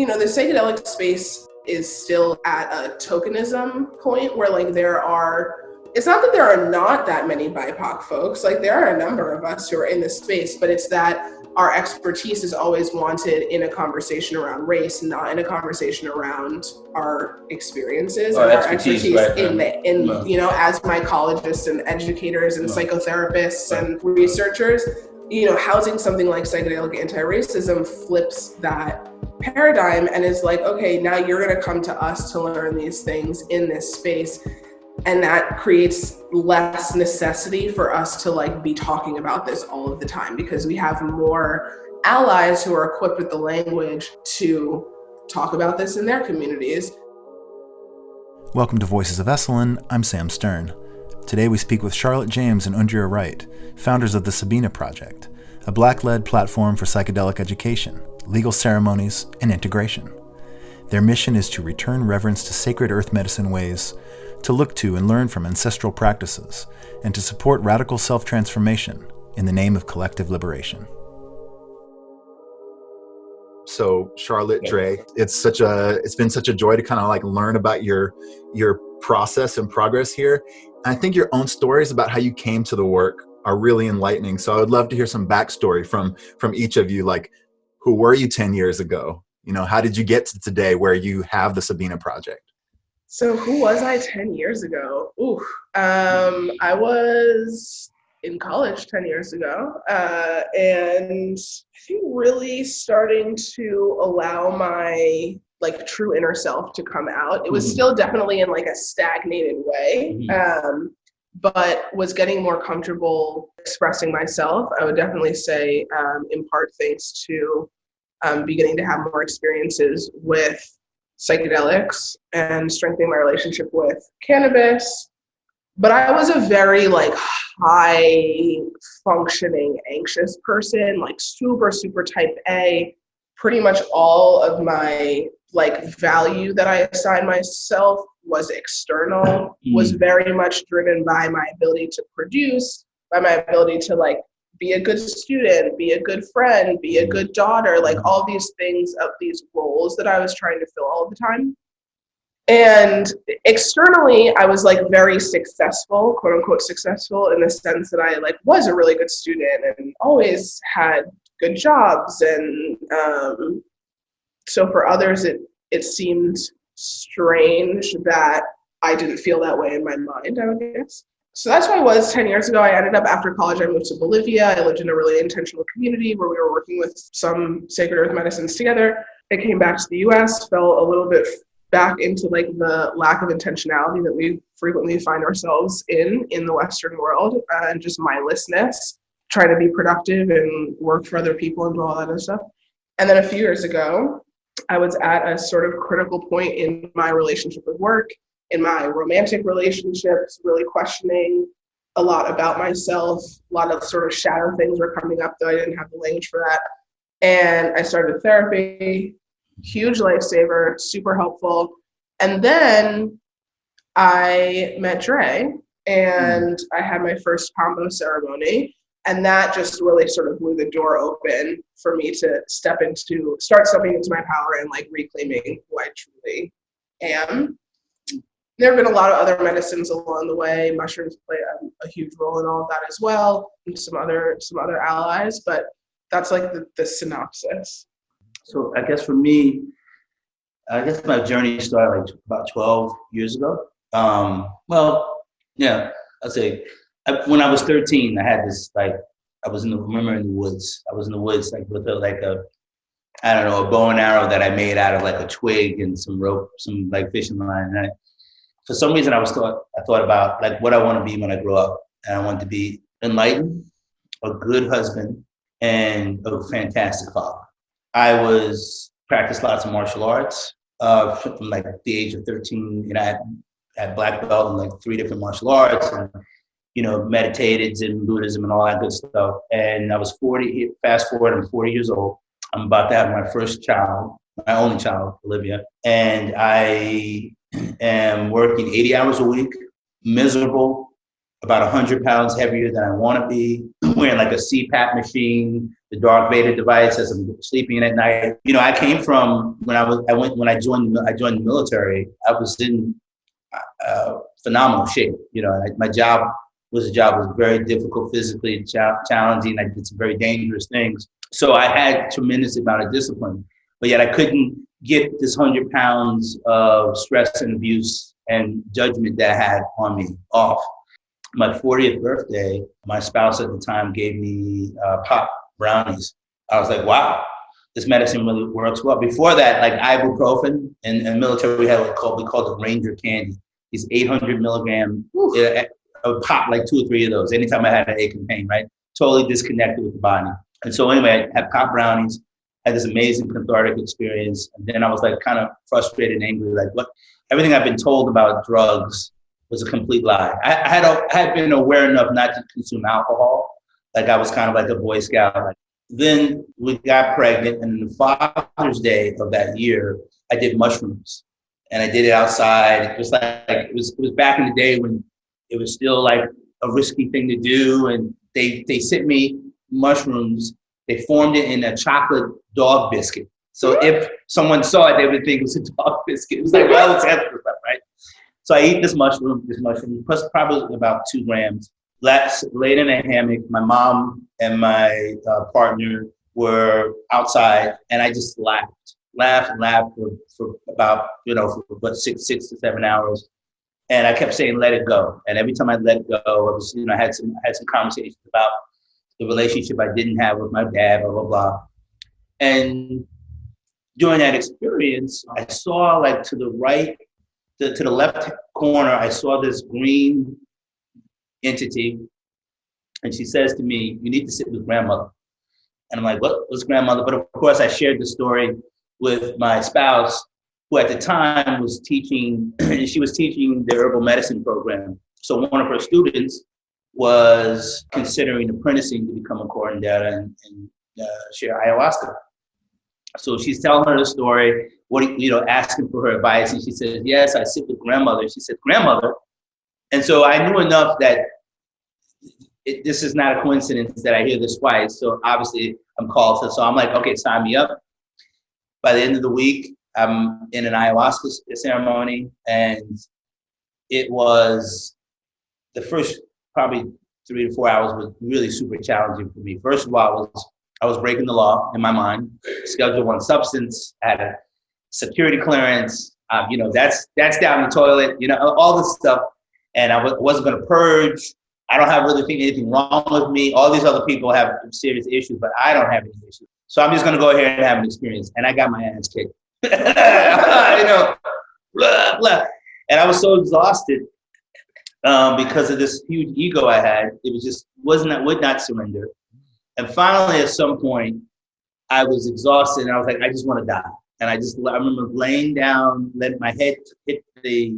the psychedelic space is still at a tokenism point where it's not that there are not that many BIPOC folks, there are a number of us who are in this space, but it's that our expertise is always wanted in a conversation around race, not in a conversation around our experiences and our expertise right, as mycologists and educators and psychotherapists and researchers. Housing something like psychedelic anti-racism flips that paradigm and is like, okay, now you're going to come to us to learn these things in this space. And that creates less necessity for us to be talking about this all of the time because we have more allies who are equipped with the language to talk about this in their communities. Welcome to Voices of Esalen. I'm Sam Stern. Today we speak with Charlotte, James and Undrea Wright, founders of the Sabina Project, a Black-led platform for psychedelic education, legal ceremonies, and integration. Their mission is to return reverence to sacred earth medicine ways, to look to and learn from ancestral practices, and to support radical self-transformation in the name of collective liberation. So, Charlotte, Dre, it's been such a joy to kind of learn about your process and progress here. And I think your own stories about how you came to the work are really enlightening. So I would love to hear some backstory from each of you. Who were you 10 years ago? How did you get to today where you have the Sabina Project? So who was I 10 years ago? I was in college 10 years ago, and I think really starting to allow my true inner self to come out. It was still definitely in a stagnated way, but was getting more comfortable expressing myself. I would definitely say in part thanks to beginning to have more experiences with psychedelics and strengthening my relationship with cannabis. But I was a very high functioning anxious person, super, super type A. Pretty much all of my value that I assigned myself was external, was very much driven by my ability to produce, by my ability to be a good student, be a good friend, be a good daughter, all these things of these roles that I was trying to fill all the time. And externally, I was very successful, quote unquote successful, in the sense that I was a really good student and always had good jobs. And so for others, it seemed strange that I didn't feel that way in my mind, I would guess. So that's what I was 10 years ago. I ended up, after college, I moved to Bolivia. I lived in a really intentional community where we were working with some sacred earth medicines together. I came back to the US, fell a little bit back into the lack of intentionality that we frequently find ourselves in the Western world, and just mindlessness, trying to be productive and work for other people and do all that other stuff. And then a few years ago, I was at a sort of critical point in my relationship with work, in my romantic relationships, really questioning a lot about myself. A lot of sort of shadow things were coming up, though I didn't have the language for that. And I started therapy, huge lifesaver, super helpful. And then I met Dre, and I had my first Kambo ceremony. And that just really sort of blew the door open for me to start stepping into my power and reclaiming who I truly am. There have been a lot of other medicines along the way. Mushrooms play a huge role in all of that as well, and some other allies, but that's the synopsis. So I guess for me, my journey started about 12 years ago. I'd say when I was 13, I had this I was in the woods. I was in the woods with a bow and arrow that I made out of a twig and some rope, some fishing line. And for some reason, I thought about what I want to be when I grow up, and I want to be enlightened, a good husband, and a fantastic father. I practiced lots of martial arts from the age of 13. I had black belt in 3 different martial arts, and meditated in Buddhism and all that good stuff. And I was 40. Fast forward, I'm 40 years old. I'm about to have my first child, my only child, Olivia, and I am working 80 hours a week, miserable, about 100 pounds heavier than I want to be, wearing like a CPAP machine, the Darth Vader device as I'm sleeping at night. You know, I came from when I joined the military. I was in phenomenal shape. You know, my job was very difficult, physically challenging. I did some very dangerous things. So I had tremendous amount of discipline, but yet I couldn't get this 100 pounds of stress and abuse and judgment that I had on me off. My 40th birthday, my spouse at the time gave me pop brownies. I was like, wow, this medicine really works well. Before that, like ibuprofen in the military, we called it Ranger candy. These 800 milligram, I would pop like 2 or 3 of those anytime I had an ache and pain, right? Totally disconnected with the body. And so anyway, I had pop brownies, had this amazing cathartic experience. And then I was like kind of frustrated and angry, like what, everything I've been told about drugs was a complete lie. I had been aware enough not to consume alcohol. Like I was kind of like a Boy Scout. Then we got pregnant, and on the Father's Day of that year, I did mushrooms, and I did it outside. It was it was back in the day when it was still like a risky thing to do, and they sent me mushrooms. They formed it in a chocolate dog biscuit. So if someone saw it, they would think it was a dog biscuit. It was like, well, it's extra stuff, right? So I eat this mushroom, plus probably about 2 grams. Laid in a hammock. My mom and my partner were outside, and I just laughed for about, for about 6 to 7 hours. And I kept saying, let it go. And every time I let it go, I was, I had some conversations about the relationship I didn't have with my dad, blah, blah, blah. And during that experience, I saw like to the right, to the left corner, I saw this green entity. And she says to me, you need to sit with grandmother. And I'm like, what's grandmother? But of course, I shared the story with my spouse, who at the time was teaching, she was teaching the herbal medicine program. So one of her students was considering apprenticing to become a curandera and share ayahuasca. So she's telling her the story, asking for her advice. And she says, yes, I sit with grandmother. She said, grandmother. And so I knew enough that this is not a coincidence that I hear this twice. So obviously I'm called to, so I'm like, okay, sign me up. By the end of the week, I'm in an ayahuasca ceremony, and it was the first probably 3 to 4 hours was really super challenging for me. First of all, I was breaking the law in my mind. Schedule 1 substance, had a security clearance. That's down the toilet. All this stuff, and I wasn't going to purge. I don't really think anything wrong with me. All these other people have serious issues, but I don't have any issues. So I'm just going to go ahead and have an experience. And I got my ass kicked. Blah, blah. And I was so exhausted because of this huge ego I had. It was just would not surrender. And finally, at some point, I was exhausted, and I was like, I just want to die. And I remember laying down, letting my head hit the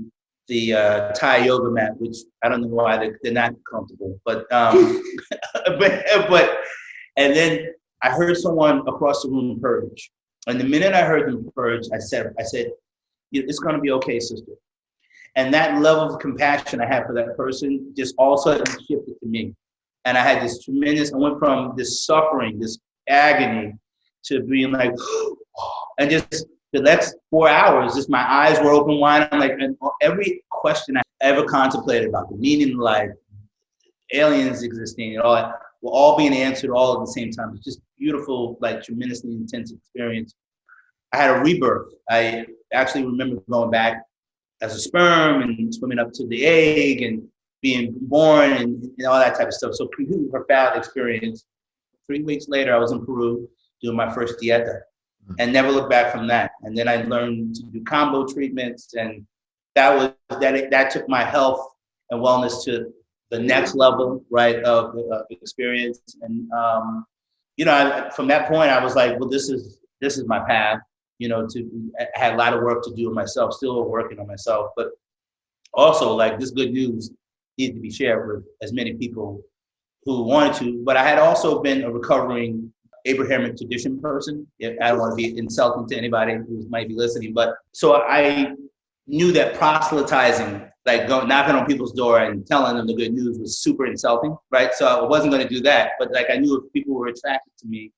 Thai yoga mat, which I don't know why they're not comfortable, but and then I heard someone across the room purge. And the minute I heard them purge, I said, it's going to be okay, sister. And that level of compassion I had for that person just all of a sudden shifted to me. And I had this I went from this suffering, this agony, to being like, and just the next 4 hours, just my eyes were open wide. I'm like, and every question I ever contemplated about the meaning of life, aliens existing, and all that, were all being answered all at the same time. It's just beautiful, like tremendously intense experience. I had a rebirth. I actually remember going back as a sperm and swimming up to the egg and being born and all that type of stuff. So completely profound experience. 3 weeks later, I was in Peru doing my first dieta and never looked back from that. And then I learned to do Kambo treatments, and that took my health and wellness to the next level, right, of experience. And from that point, I was like, well, this is my path. I had a lot of work to do with myself, still working on myself, but also like this good news needed to be shared with as many people who wanted to. But I had also been a recovering Abrahamic tradition person. I don't want to be insulting to anybody who might be listening, but so I knew that proselytizing, like knocking on people's door and telling them the good news, was super insulting, right? So I wasn't going to do that. But like I knew if people were attracted to me,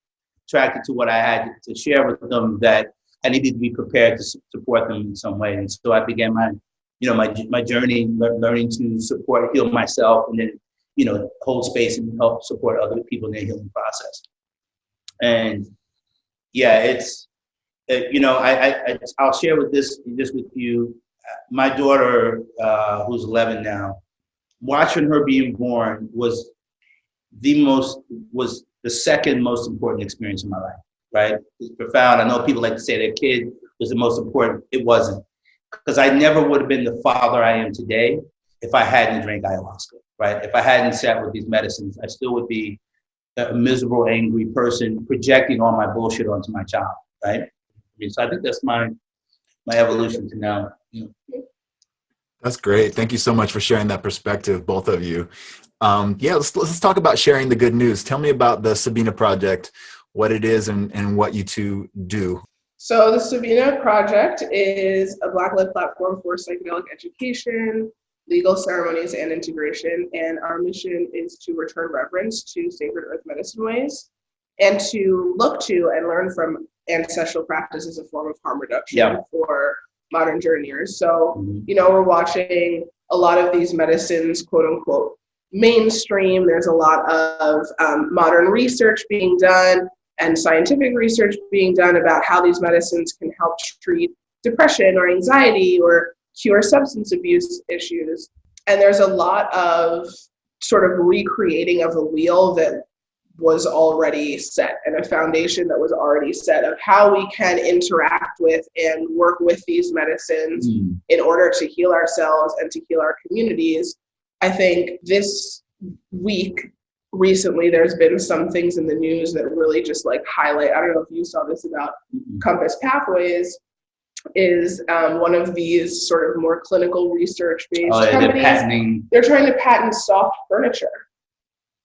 attracted to what I had to share with them, that I needed to be prepared to support them in some way. And so I began my journey, learning to heal myself, and then, hold space and help support other people in their healing process. And yeah, I'll share this with you. My daughter, who's 11 now, watching her being born was the second most important experience in my life, right? It's profound. I know people like to say their kid was the most important. It wasn't, because I never would have been the father I am today if I hadn't drank ayahuasca, right? If I hadn't sat with these medicines, I still would be a miserable, angry person projecting all my bullshit onto my child, right? So I think that's my evolution to now. That's great. Thank you so much for sharing that perspective, both of you. Let's talk about sharing the good news. Tell me about the Sabina Project, what it is, and what you two do. So the Sabina Project is a Black-led platform for psychedelic education, legal ceremonies, and integration. And our mission is to return reverence to sacred earth medicine ways, and to look to and learn from ancestral practice as a form of harm reduction for modern journeyers. So, we're watching a lot of these medicines, quote unquote, mainstream. There's a lot of modern research being done and scientific research being done about how these medicines can help treat depression or anxiety or cure substance abuse issues. And there's a lot of sort of recreating of a wheel that was already set, and a foundation that was already set of how we can interact with and work with these medicines in order to heal ourselves and to heal our communities. I think this week, recently, there's been some things in the news that really just like highlight, I don't know if you saw this about Compass Pathways, is one of these sort of more clinical research-based companies. They're trying to patent soft furniture.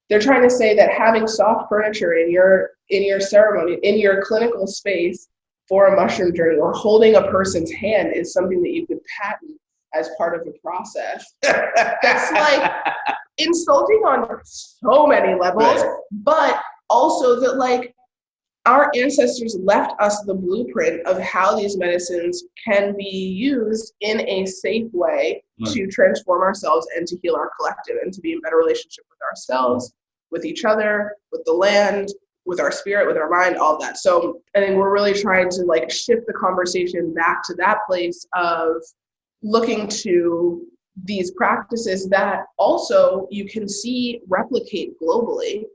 They're trying to say that having soft furniture in your ceremony, in your clinical space for a mushroom journey, or holding a person's hand, is something that you could patent as part of the process. That's like insulting on so many levels, but also that like our ancestors left us the blueprint of how these medicines can be used in a safe way to transform ourselves and to heal our collective and to be in better relationship with ourselves, with each other, with the land, with our spirit, with our mind, all that. So I think we're really trying to like shift the conversation back to that place of looking to these practices that also you can see replicate globally,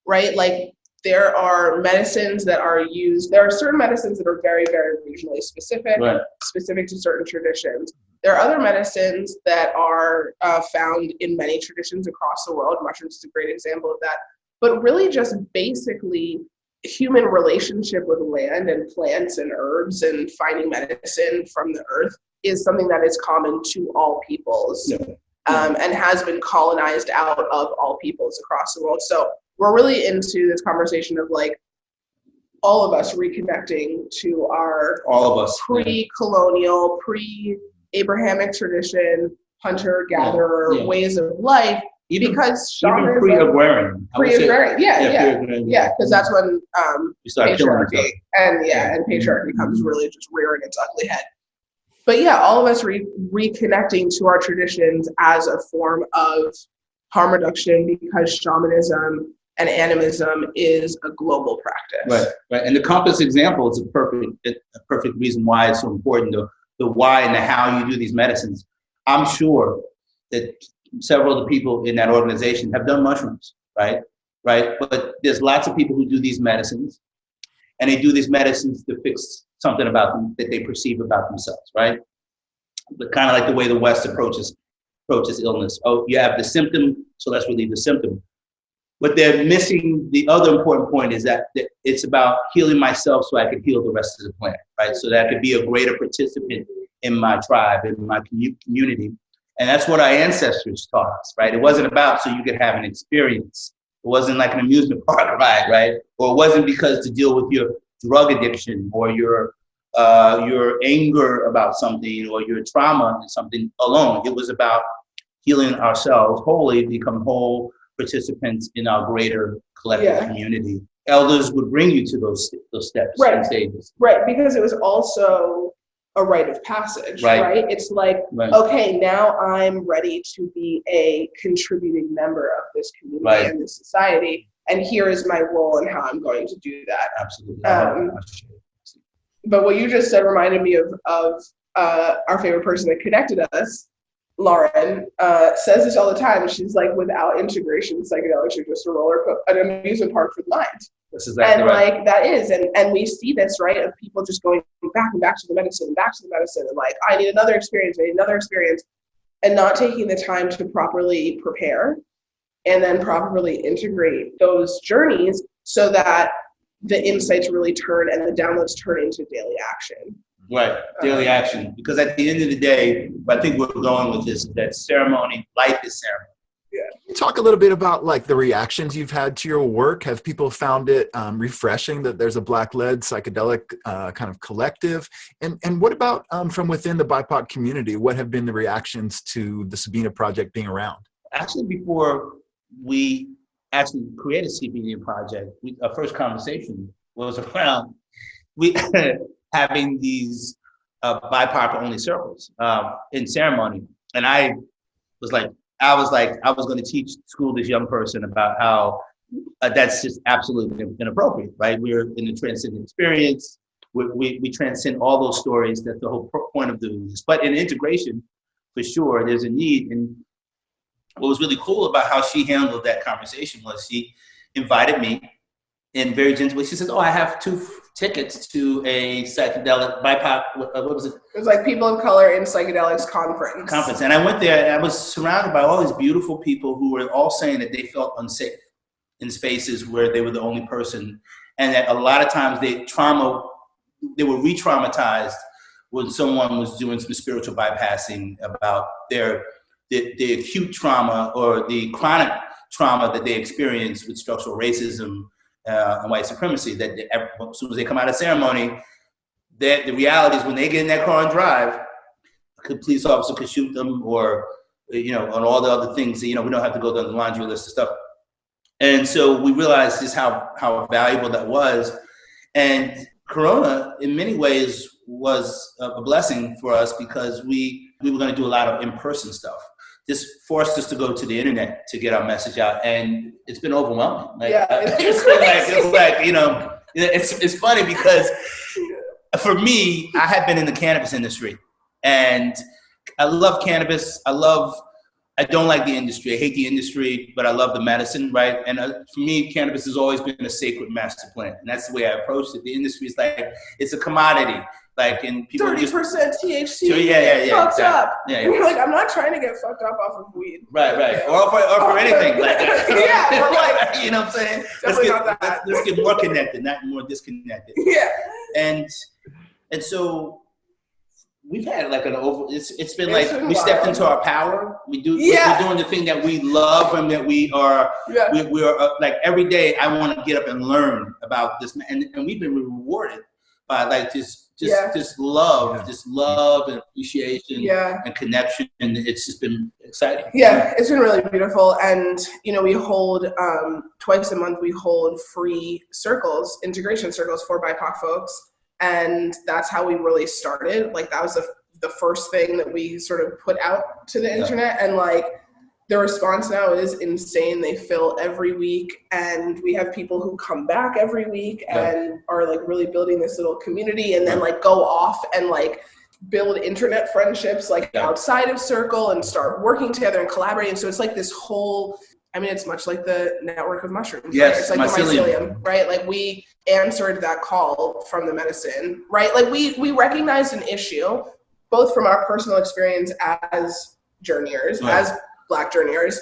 right? Like there are medicines that are used. There are certain medicines that are very, very regionally specific, specific to certain traditions. There are other medicines that are found in many traditions across the world. Mushrooms is a great example of that. But really just basically human relationship with land and plants and herbs and finding medicine from the earth is something that is common to all peoples and has been colonized out of all peoples across the world. So we're really into this conversation of like all of us reconnecting to our pre-colonial, pre-Abrahamic tradition, hunter-gatherer ways of life. Because even pre-agrarian. Pre-agrarian, because that's when patriarchy and patriarchy comes really just rearing its ugly head. But yeah, all of us reconnecting to our traditions as a form of harm reduction, because shamanism and animism is a global practice. Right. And the Compass example is a perfect reason why it's so important. The why and the how you do these medicines. I'm sure that several of the people in that organization have done mushrooms, right? But there's lots of people who do these medicines, and they do these medicines to fix something about them that they perceive about themselves, right? But kind of like the way the West approaches illness. Oh, you have the symptom, so let's relieve the symptom. But they're missing the other important point, is that it's about healing myself so I can heal the rest of the planet, right? So that I could be a greater participant in my tribe, in my community. And that's what our ancestors taught us, right? It wasn't about so you could have an experience. It wasn't like an amusement park ride, right? Or it wasn't because to deal with your drug addiction or your your anger about something or your trauma in something alone. It was about healing ourselves wholly, become whole participants in our greater collective community. Elders would bring you to those steps and stages. Right, because it was also a rite of passage, right? It's like, okay, now I'm ready to be a contributing member of this community and this society, and here is my role and how I'm going to do that. Absolutely. But what you just said reminded me of our favorite person that connected us, Lauren, says this all the time. She's like, without integration, psychedelics are just an amusement park for the mind. That's exactly and like that is, and we see this, right, of people just going back and back to the medicine and back to the medicine, and like, I need another experience, and not taking the time to properly prepare and then properly integrate those journeys so that the insights really turn and the downloads turn into daily action. Right, daily action. Because at the end of the day, I think we're going with this, that ceremony, life is ceremony. Yeah. Can you talk a little bit about like the reactions you've had to your work? Have people found it refreshing that there's a Black-led psychedelic kind of collective? And what about from within the BIPOC community? What have been the reactions to the Sabina Project being around? Actually, before we actually created Sabina Project, our first conversation was around having these BIPOC only circles in ceremony. And I was going to teach school this young person about how that's just absolutely inappropriate, right? We're in the transcendent experience. We transcend all those stories. That's the whole point of doing this. But in integration, for sure, there's a need. And what was really cool about how she handled that conversation was she invited me in very gentle way. She says, I have 2 tickets to a psychedelic BIPOC, what was it? It was like People of Color in Psychedelics conference. And I went there and I was surrounded by all these beautiful people who were all saying that they felt unsafe in spaces where they were the only person. And that a lot of times they were re-traumatized when someone was doing some spiritual bypassing about the acute trauma or the chronic trauma that they experienced with structural racism and white supremacy, that as soon as they come out of ceremony, the reality is when they get in that car and drive, a police officer could shoot them or, on all the other things, we don't have to go down the laundry list of stuff. And so we realized just how valuable that was. And Corona, in many ways, was a blessing for us because we were going to do a lot of in-person stuff. This forced us to go to the internet to get our message out, and it's been overwhelming. It's funny because for me, I had been in the cannabis industry, and I love cannabis. I don't like the industry. I hate the industry, but I love the medicine, right? And for me, cannabis has always been a sacred master plan, and that's the way I approached it. The industry is like it's a commodity. Like in people 30% THC. Yeah, fucked up. Yeah. And you're like, I'm not trying to get fucked up off of weed. Right. Or for anything. Like, but like, you know what I'm saying? Let's get more connected, not more disconnected. Yeah. And so we've had like it's been like we stepped into our power. We're doing the thing that we love and that we are like every day I want to get up and learn about this, and we've been rewarded by like just love and appreciation and connection, and it's just been exciting. Yeah, it's been really beautiful. And we hold twice a month we hold free circles, integration circles for BIPOC folks, and that's how we really started. Like that was the first thing that we sort of put out to the internet, and like the response now is insane. They fill every week, and we have people who come back every week and are like really building this little community, and then like go off and like build internet friendships like outside of circle and start working together and collaborating. So it's like this whole, it's much like the network of mushrooms. Yes, right? It's like mycelium, right? Like we answered that call from the medicine, right? Like we recognized an issue, both from our personal experience as journeyers, as Black journeyers,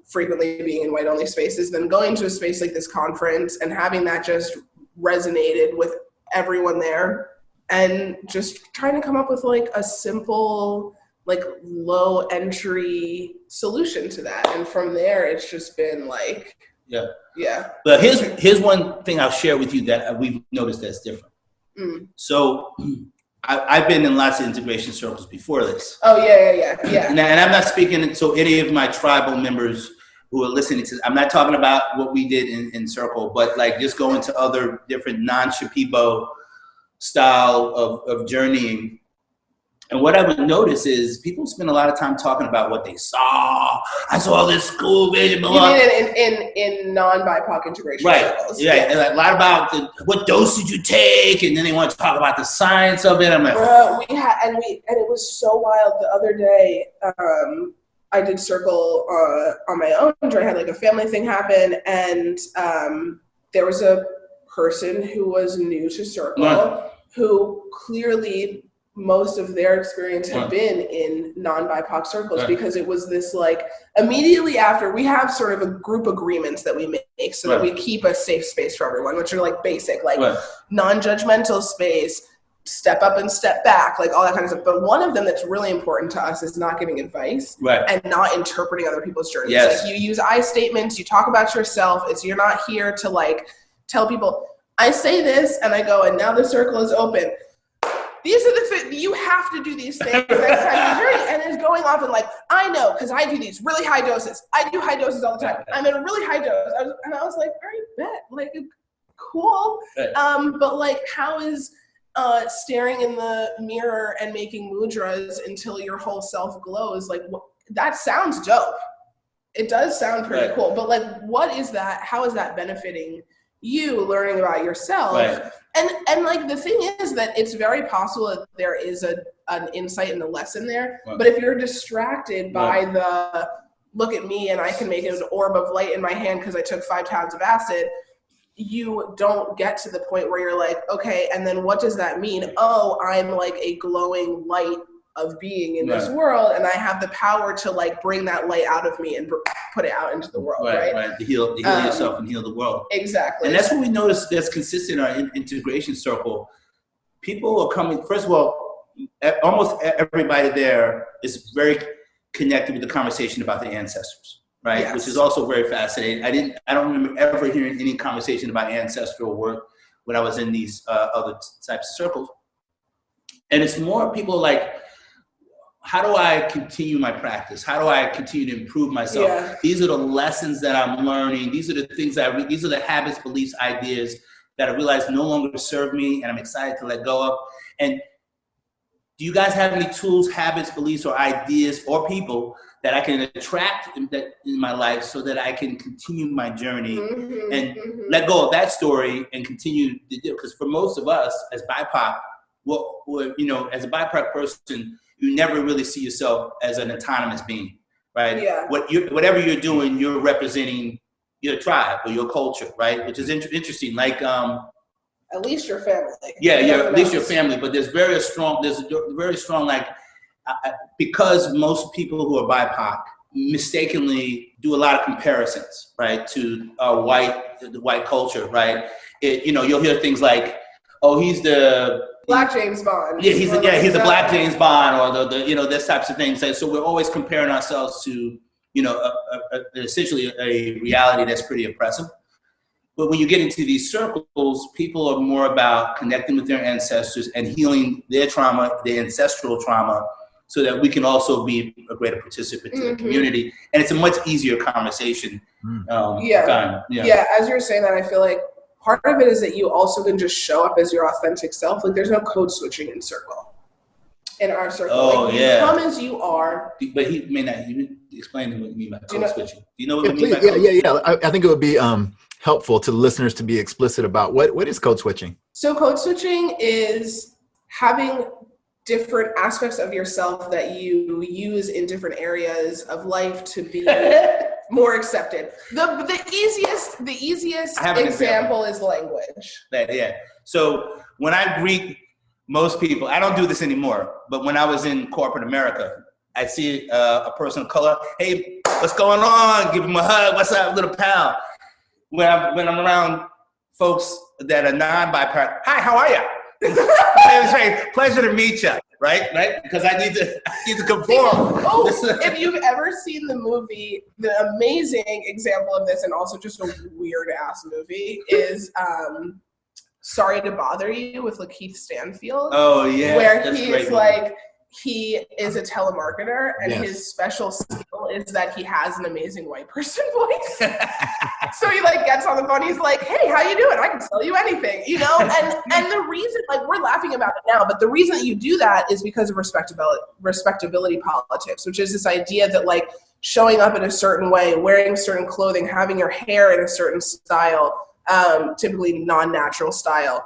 frequently being in white-only spaces, then going to a space like this conference and having that just resonated with everyone there, and just trying to come up with like a simple, like low entry solution to that. And from there, it's just been like, But here's one thing I'll share with you that we've noticed that's different. So I've been in lots of integration circles before this. Oh, yeah. And I'm not speaking to any of my tribal members who are listening to, I'm not talking about what we did in circle, but like just going to other different non-Shipibo style of journeying. And what I would notice is people spend a lot of time talking about what they saw. I saw this school vision. You mean in non-BIPOC integration circles? Right. And a lot about what dose did you take, and then they want to talk about the science of it. I'm like, and it was so wild. The other day, I did circle on my own. Dre had like a family thing happen, and there was a person who was new to circle who clearly most of their experience had been in non-BIPOC circles because it was this like immediately after we have sort of a group agreements that we make so that we keep a safe space for everyone, which are like basic, like non-judgmental space, step up and step back, like all that kind of stuff. But one of them that's really important to us is not giving advice and not interpreting other people's journeys. Like you use I statements, you talk about yourself. You're not here to like tell people, I say this and I go, and now the circle is open. These are you have to do these things next time you journey. And it's going off and like, I know, because I do these really high doses. I do high doses all the time. I'm in a really high dose. And I was like, all right, bet. Like, cool. But like, how is staring in the mirror and making mudras until your whole self glows? Like, that sounds dope. It does sound pretty cool. But like, what is that? How is that benefiting you learning about yourself? And like the thing is that it's very possible that there is an insight and a lesson there. But if you're distracted by the look at me and I can make an orb of light in my hand because I took 5 pounds of acid, you don't get to the point where you're like, okay, and then what does that mean? Oh, I'm like a glowing light of being in this world, and I have the power to like bring that light out of me and put it out into the world, right? To heal yourself and heal the world. Exactly. And that's what we notice that's consistent in our integration circle. People are coming, first of all, almost everybody there is very connected with the conversation about the ancestors, right? Which is also very fascinating. I don't remember ever hearing any conversation about ancestral work when I was in these other types of circles. And it's more people like, how do I continue my practice? How do I continue to improve myself? These are the lessons that I'm learning. These are the things these are the habits, beliefs, ideas that I realize no longer serve me, and I'm excited to let go of. And do you guys have any tools, habits, beliefs, or ideas, or people that I can attract in my life so that I can continue my journey and let go of that story and continue to do? Because for most of us as BIPOC, as a BIPOC person, you never really see yourself as an autonomous being, right? Whatever you're doing, you're representing your tribe or your culture, right? Which is interesting. Like, at least your family. At least your family. But there's a very strong, like, because most people who are BIPOC mistakenly do a lot of comparisons, right, to the white culture, right? You'll hear things like, oh, he's the Black James Bond. He's a Black James Bond, or the this types of things. And so we're always comparing ourselves to, essentially a reality that's pretty oppressive. But when you get into these circles, people are more about connecting with their ancestors and healing their trauma, their ancestral trauma, so that we can also be a greater participant to the community. And it's a much easier conversation. As you're saying that, I feel like part of it is that you also can just show up as your authentic self. Like, there's no code switching in our circle. You come as you are. But he may not even explain what you mean by code switching. Do you know what I mean by code switching? I think it would be helpful to listeners to be explicit about what is code switching. So code switching is having different aspects of yourself that you use in different areas of life to be more accepted. The easiest example is language. So when I greet most people, I don't do this anymore, but when I was in corporate America, I see a person of color. Hey, what's going on? Give them a hug. What's up, little pal? When I'm around folks that are non-BIPOC, hi, how are you? Pleasure to meet you, right? Because I need to conform. If you've ever seen the movie, the amazing example of this, and also just a weird ass movie, is Sorry to Bother You with Lakeith Stanfield. Oh yeah, where he's like, he is a telemarketer, and his special skill is that he has an amazing white person voice. So he like gets on the phone, he's like, hey, how you doing? I can sell you anything, you know? And the reason, like, we're laughing about it now, but the reason that you do that is because of respectability politics, which is this idea that like showing up in a certain way, wearing certain clothing, having your hair in a certain style, typically non-natural style,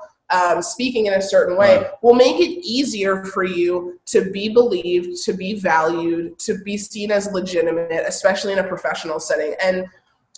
speaking in a certain way will make it easier for you to be believed, to be valued, to be seen as legitimate, especially in a professional setting. And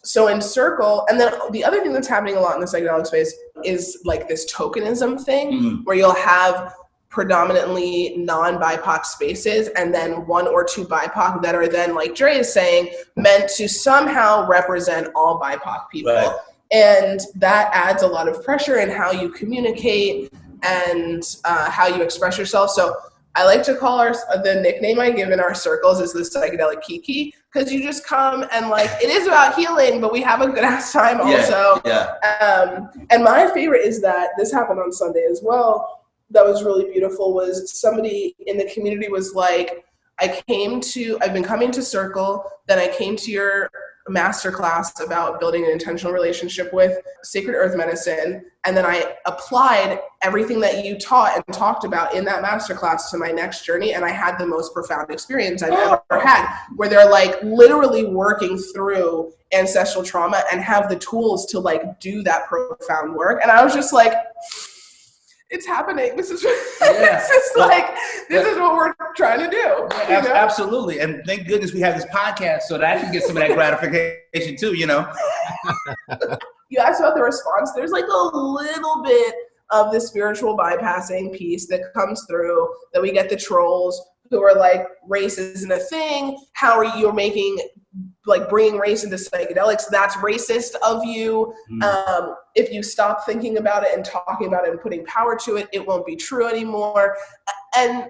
so in Circle, and then the other thing that's happening a lot in the psychedelic space is like this tokenism thing, where you'll have predominantly non-BIPOC spaces and then 1 or 2 BIPOC that are then, like Dre is saying, meant to somehow represent all BIPOC people. Right. And that adds a lot of pressure in how you communicate and how you express yourself. So I like to call the nickname I give in our circles is the psychedelic kiki, because you just come and like, it is about healing, but we have a good ass time also. And my favorite is that this happened on Sunday as well. That was really beautiful. Was somebody in the community was like, I've been coming to Circle, then I came to your masterclass about building an intentional relationship with sacred earth medicine, and then I applied everything that you taught and talked about in that masterclass to my next journey, and I had the most profound experience I've ever had, where they're like literally working through ancestral trauma and have the tools to like do that profound work. And I was just like, it's happening. This is this is what we're trying to do. Yeah, absolutely. And thank goodness we have this podcast so that I can get some of that gratification too, you know. You asked about the response. There's like a little bit of the spiritual bypassing piece that comes through, that we get the trolls who are like, race isn't a thing. How are you bringing race into psychedelics? That's racist of you. If you stop thinking about it and talking about it and putting power to it, it won't be true anymore. And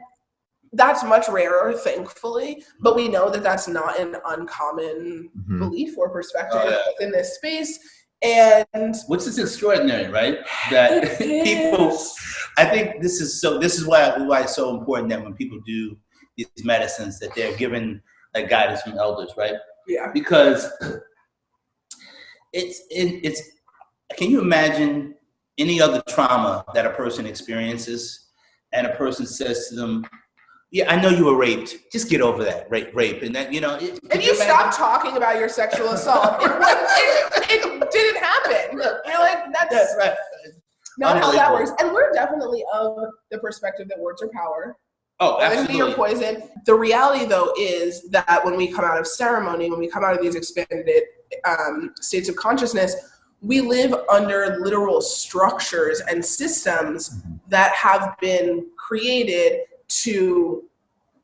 that's much rarer, thankfully, but we know that that's not an uncommon belief or perspective in this space. And which is extraordinary, right? That people, I think this is why it's so important that when people do these medicines, that they're given like guidance from elders, right? Yeah. Because it's can you imagine any other trauma that a person experiences and a person says to them, yeah, I know you were raped. Just get over that, rape. And that, you know. If you stop talking about your sexual assault, it didn't happen. You're like, that's right. Not how that works. And we're definitely of the perspective that words are power. Oh, absolutely. Your poison. The reality, though, is that when we come out of ceremony, when we come out of these expanded states of consciousness, we live under literal structures and systems that have been created to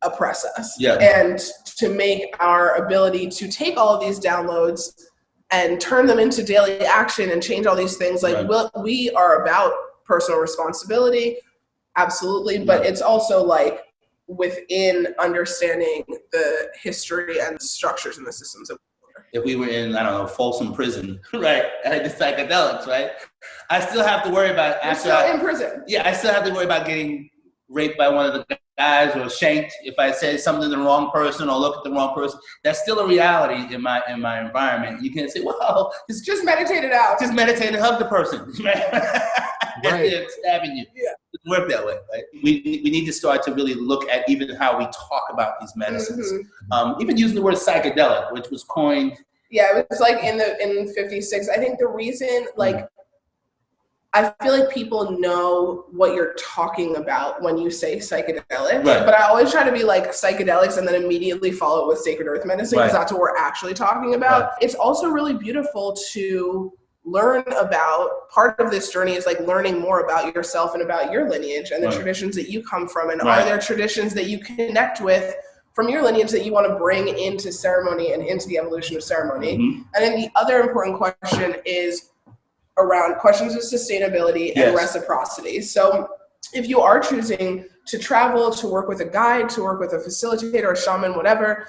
oppress us and to make our ability to take all of these downloads and turn them into daily action and change all these things. Like we are about personal responsibility, absolutely, but it's also like within understanding the history and structures and the systems of. If we were in, I don't know, Folsom Prison, right, the psychedelics, right, I still have to worry about. You're still in prison. Yeah, I still have to worry about getting raped by one of the guys or shanked if I say something to the wrong person or look at the wrong person. That's still a reality in my environment. You can't say, well, it's just meditate it out. Just meditate and hug the person. Right. It's stabbing you. Yeah. It doesn't work that way, right? We need to start to really look at even how we talk about these medicines. Even using the word psychedelic, which was coined. Yeah, it was like in 56. I think the reason, like, I feel like people know what you're talking about when you say psychedelic, but I always try to be like psychedelics and then immediately follow it with sacred earth medicine, because that's what we're actually talking about. It's also really beautiful to learn about. Part of this journey is like learning more about yourself and about your lineage and the traditions that you come from, and are there traditions that you connect with from your lineage that you want to bring into ceremony and into the evolution of ceremony. And then the other important question is around questions of sustainability and reciprocity. So if you are choosing to travel, to work with a guide, to work with a facilitator, a shaman, whatever,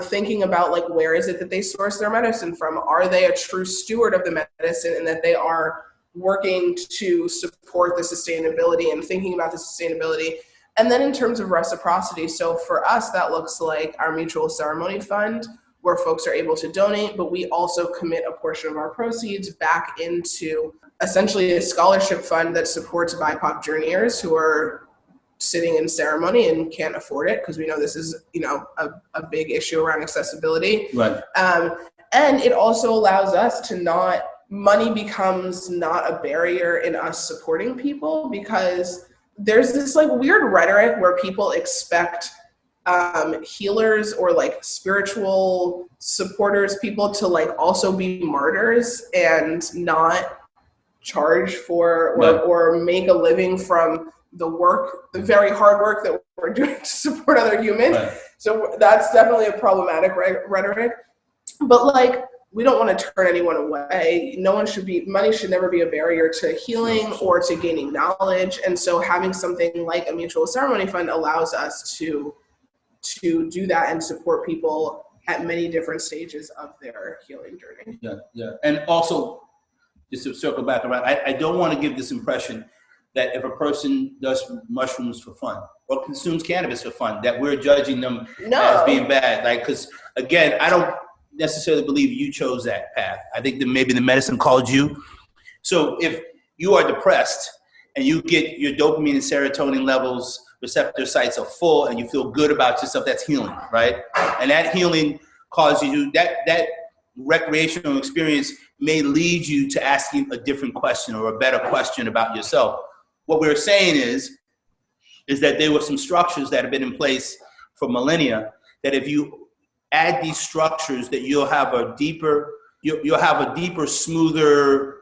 thinking about like, where is it that they source their medicine from? Are they a true steward of the medicine, and that they are working to support the sustainability and thinking about the sustainability. And then in terms of reciprocity, so for us, that looks like our mutual ceremony fund, where folks are able to donate, but we also commit a portion of our proceeds back into essentially a scholarship fund that supports BIPOC journeyers who are sitting in ceremony and can't afford it, because we know this is, a big issue around accessibility. Right. And it also allows us to money becomes not a barrier in us supporting people, because there's this like weird rhetoric where people expect healers or like spiritual supporters, people to like also be martyrs and not charge for or make a living from the very hard work that we're doing to support other humans. Right. So that's definitely a problematic rhetoric. But like, we don't want to turn anyone away. Money should never be a barrier to healing or to gaining knowledge. And so having something like a mutual ceremony fund allows us to do that and support people at many different stages of their healing journey. Yeah. And also, just to circle back around, I don't want to give this impression that if a person does mushrooms for fun or consumes cannabis for fun, that we're judging them as being bad. Like, because again, I don't necessarily believe you chose that path. I think that maybe the medicine called you. So if you are depressed and you get your dopamine and serotonin levels, receptor sites are full, and you feel good about yourself, that's healing, right? And that healing causes you, that recreational experience may lead you to asking a different question or a better question about yourself. What we're saying is that there were some structures that have been in place for millennia, that if you add these structures, that you'll have a deeper, smoother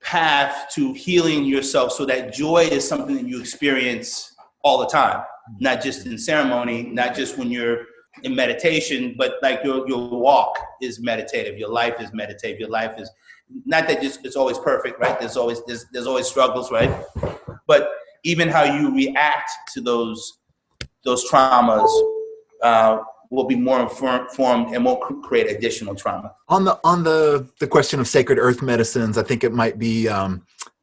path to healing yourself, so that joy is something that you experience all the time, not just in ceremony, not just when you're in meditation, but like your walk is meditative, your life is meditative, your life is not that just it's always perfect, right? There's always struggles, right? But even how you react to those traumas will be more informed and won't create additional trauma. On the question of sacred earth medicines, I think it might be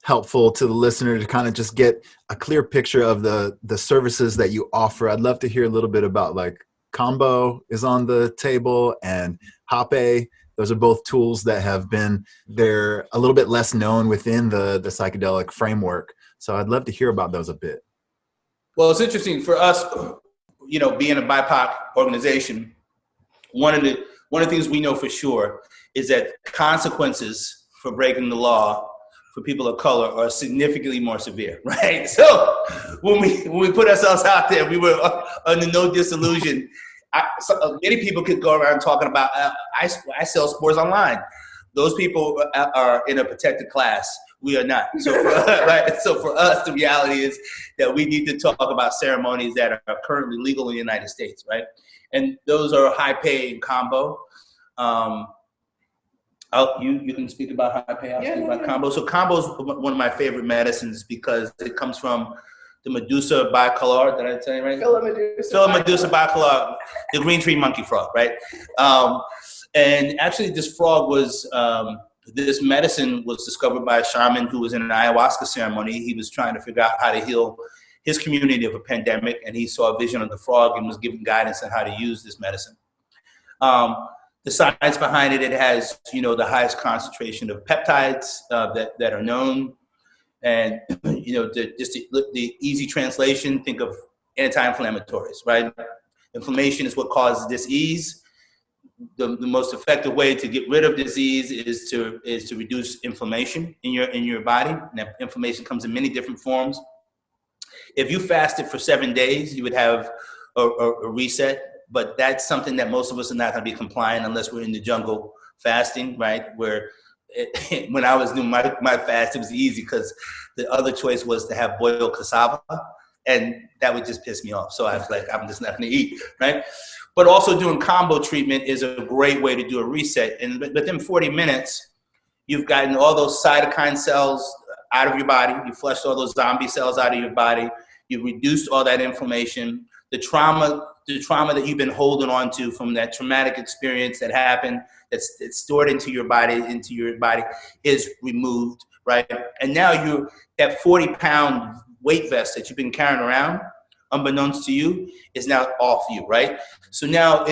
helpful to the listener to kind of just get a clear picture of the services that you offer. I'd love to hear a little bit about like Kambo is on the table and ofThe. Those are both tools that they're a little bit less known within the psychedelic framework. So I'd love to hear about those a bit. Well, it's interesting for us, being a BIPOC organization, one of the things we know for sure is that consequences for breaking the law for people of color are significantly more severe, right? So when we put ourselves out there, we were under no disillusion. Many people could go around talking about, I sell sports online. Those people are in a protected class. We are not. So for us, the reality is that we need to talk about ceremonies that are currently legal in the United States, right? And those are high pay and Kambo. You can speak about high pay. I'll speak about Kambo. So Kambo is one of my favorite medicines because it comes from the Medusa bicolor. Did I tell you right? Philomedusa bicolor, the green tree monkey frog, right? And actually, this frog was. This medicine was discovered by a shaman who was in an ayahuasca ceremony. He was trying to figure out how to heal his community of a pandemic, and he saw a vision of the frog and was given guidance on how to use this medicine. The science behind it has, the highest concentration of peptides that are known. And, the easy translation, think of anti-inflammatories, right? Inflammation is what causes disease. The most effective way to get rid of disease is to reduce inflammation in your body. And that inflammation comes in many different forms. If you fasted for 7 days, you would have a reset, but that's something that most of us are not going to be compliant unless we're in the jungle fasting, right? Where when I was doing my fast, it was easy because the other choice was to have boiled cassava, and that would just piss me off. So I was like, I'm just not going to eat, right? But also doing Kambo treatment is a great way to do a reset. And within 40 minutes, you've gotten all those cytokine cells out of your body. You flushed all those zombie cells out of your body. You've reduced all that inflammation. The trauma that you've been holding on to from that traumatic experience that happened, that's stored into your body is removed right? And now that 40-pound weight vest that you've been carrying around, unbeknownst to you, is now off you, right? So now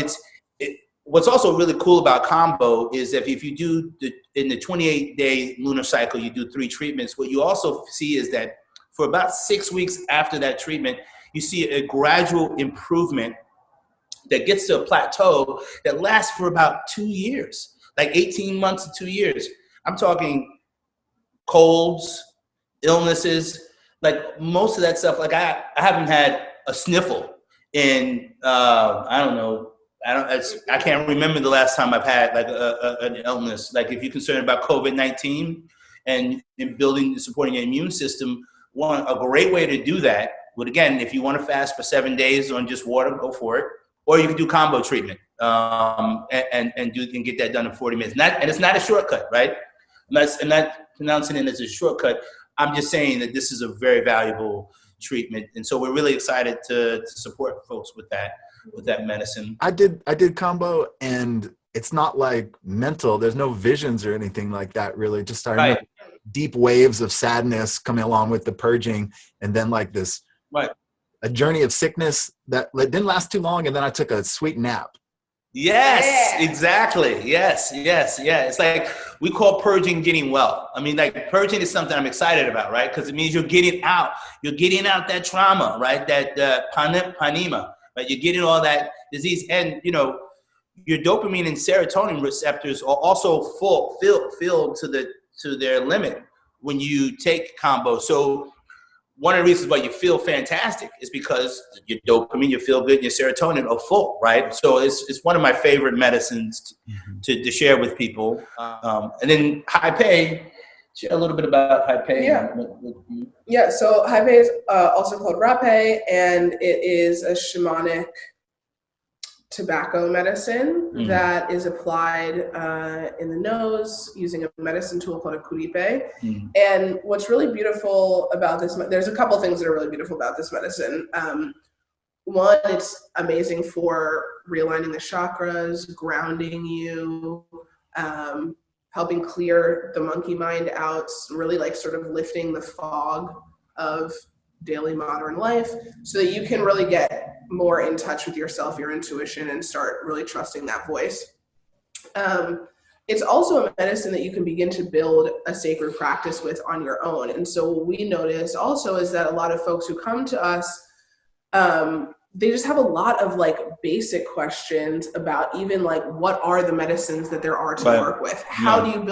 what's also really cool about Kambo is that if you do in the 28-day lunar cycle, you do 3 treatments. What you also see is that for about 6 weeks after that treatment, you see a gradual improvement that gets to a plateau that lasts for about 2 years, like 18 months to 2 years. I'm talking colds, illnesses, like most of that stuff. Like I haven't had a sniffle in I don't know. I can't remember the last time I've had like an illness. Like if you're concerned about COVID-19 and in building, supporting your immune system, a great way to do that would, again, if you want to fast for 7 days on just water, go for it. Or you can do Kambo treatment and get that done in 40 minutes. And it's not a shortcut, right? I'm not pronouncing it as a shortcut. I'm just saying that this is a very valuable treatment. And so we're really excited to support folks with that medicine. I did Kambo, and it's not like mental. There's no visions or anything like that, really. Just starting deep waves of sadness coming along with the purging, and then like this a journey of sickness that didn't last too long, and then I took a sweet nap. Yes, exactly. Yes. It's like we call purging getting well. I mean, like purging is something I'm excited about, right? Because it means you're getting out that trauma, right? That panema, right? You're getting all that disease, and your dopamine and serotonin receptors are also filled to their limit when you take Kambo. So one of the reasons why you feel fantastic is because your dopamine, you feel good, and your serotonin are full, right? So it's one of my favorite medicines to share with people. And then high pay, share a little bit about high pay. Yeah, so high pay is also called rapé, and it is a shamanic tobacco medicine that is applied in the nose using a medicine tool called a kuripe. And what's really beautiful about this, there's a couple things that are really beautiful about this medicine. One, it's amazing for realigning the chakras, grounding you, helping clear the monkey mind out, really like sort of lifting the fog of daily modern life so that you can really get more in touch with yourself, your intuition, and start really trusting that voice. It's also a medicine that you can begin to build a sacred practice with on your own. And so what we notice also is that a lot of folks who come to us, they just have a lot of like basic questions about even like what are the medicines that there are to work with? How do you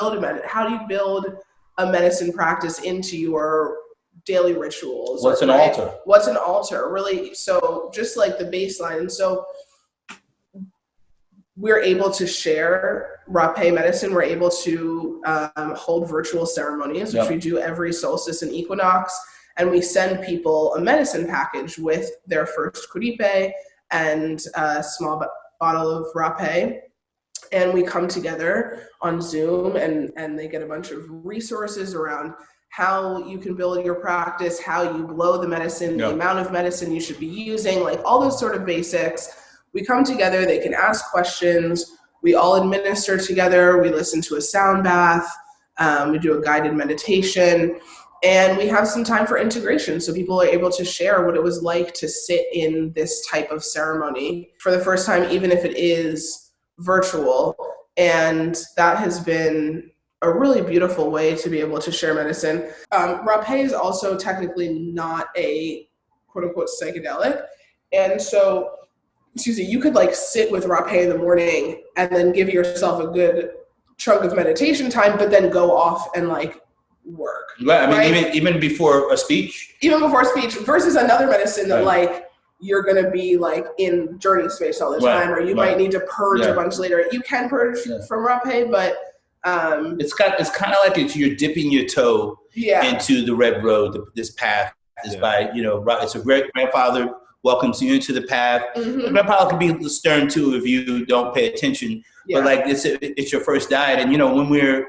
build a medicine practice into your daily rituals? What's an altar? What's an altar? Really, so just like the baseline. And so we're able to share rapé medicine. We're able to hold virtual ceremonies, which we do every solstice and equinox. And we send people a medicine package with their first kuripe and a small bottle of rapé. And we come together on Zoom and they get a bunch of resources around how you can build your practice, how you blow the medicine, the amount of medicine you should be using, like all those sort of basics. We come together, they can ask questions, we all administer together, we listen to a sound bath, we do a guided meditation, and we have some time for integration. So people are able to share what it was like to sit in this type of ceremony for the first time, even if it is virtual. And that has been a really beautiful way to be able to share medicine. Rapé is also technically not a quote unquote psychedelic. And so, you could like sit with rapé in the morning and then give yourself a good chunk of meditation time, but then go off and like work. Right. I mean, even before a speech? Even before speech versus another medicine that like you're going to be like in journey space all the time, or you might need to purge a bunch later. You can purge from rapé, but it's kind of like you're dipping your toe into the red road. This path is by it's a great grandfather welcomes you into the path. Grandfather can be stern too if you don't pay attention. But like it's your first diet, and when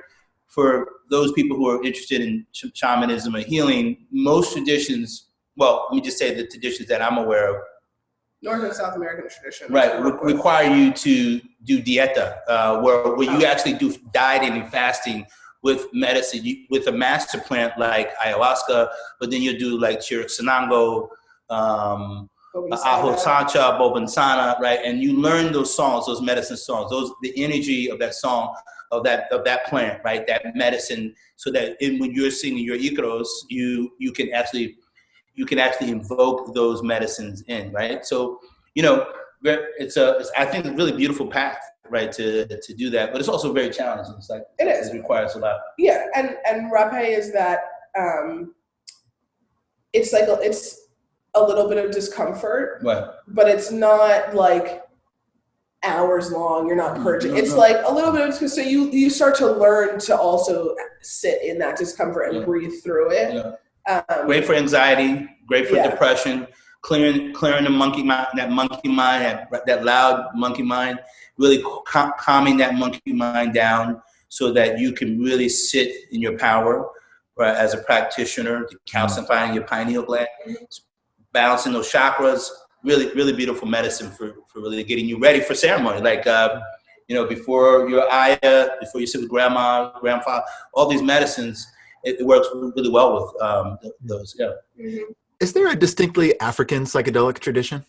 for those people who are interested in shamanism or healing, most traditions. Well, let me just say the traditions that I'm aware of. North and South American tradition. Right, require you to do dieta, where you actually do dieting and fasting with medicine, with a master plant like ayahuasca, but then you do like Chiricsanango, Aho Sancha, Bobansana, right? And you learn those songs, those medicine songs, the energy of that song, of that plant, right? That medicine, so that when you're singing your Icaros, you can actually invoke those medicines in, right? So, it's I think it's a really beautiful path, right, to do that, but it's also very challenging. It's like it requires a lot. Yeah, and rapé is that it's like it's a little bit of discomfort, right, but it's not like hours long. You're not purging. It's like a little bit of, so you start to learn to also sit in that discomfort and breathe through it. Yeah. Great for anxiety, great for depression, clearing the monkey mind, that loud monkey mind, really calming that monkey mind down so that you can really sit in your power, right, as a practitioner, calcifying your pineal gland, balancing those chakras. Really, really beautiful medicine for really getting you ready for ceremony. Like, before your ayah, before you sit with grandma, grandfather, all these medicines, it works really well with those. Yeah. Mm-hmm. Is there a distinctly African psychedelic tradition?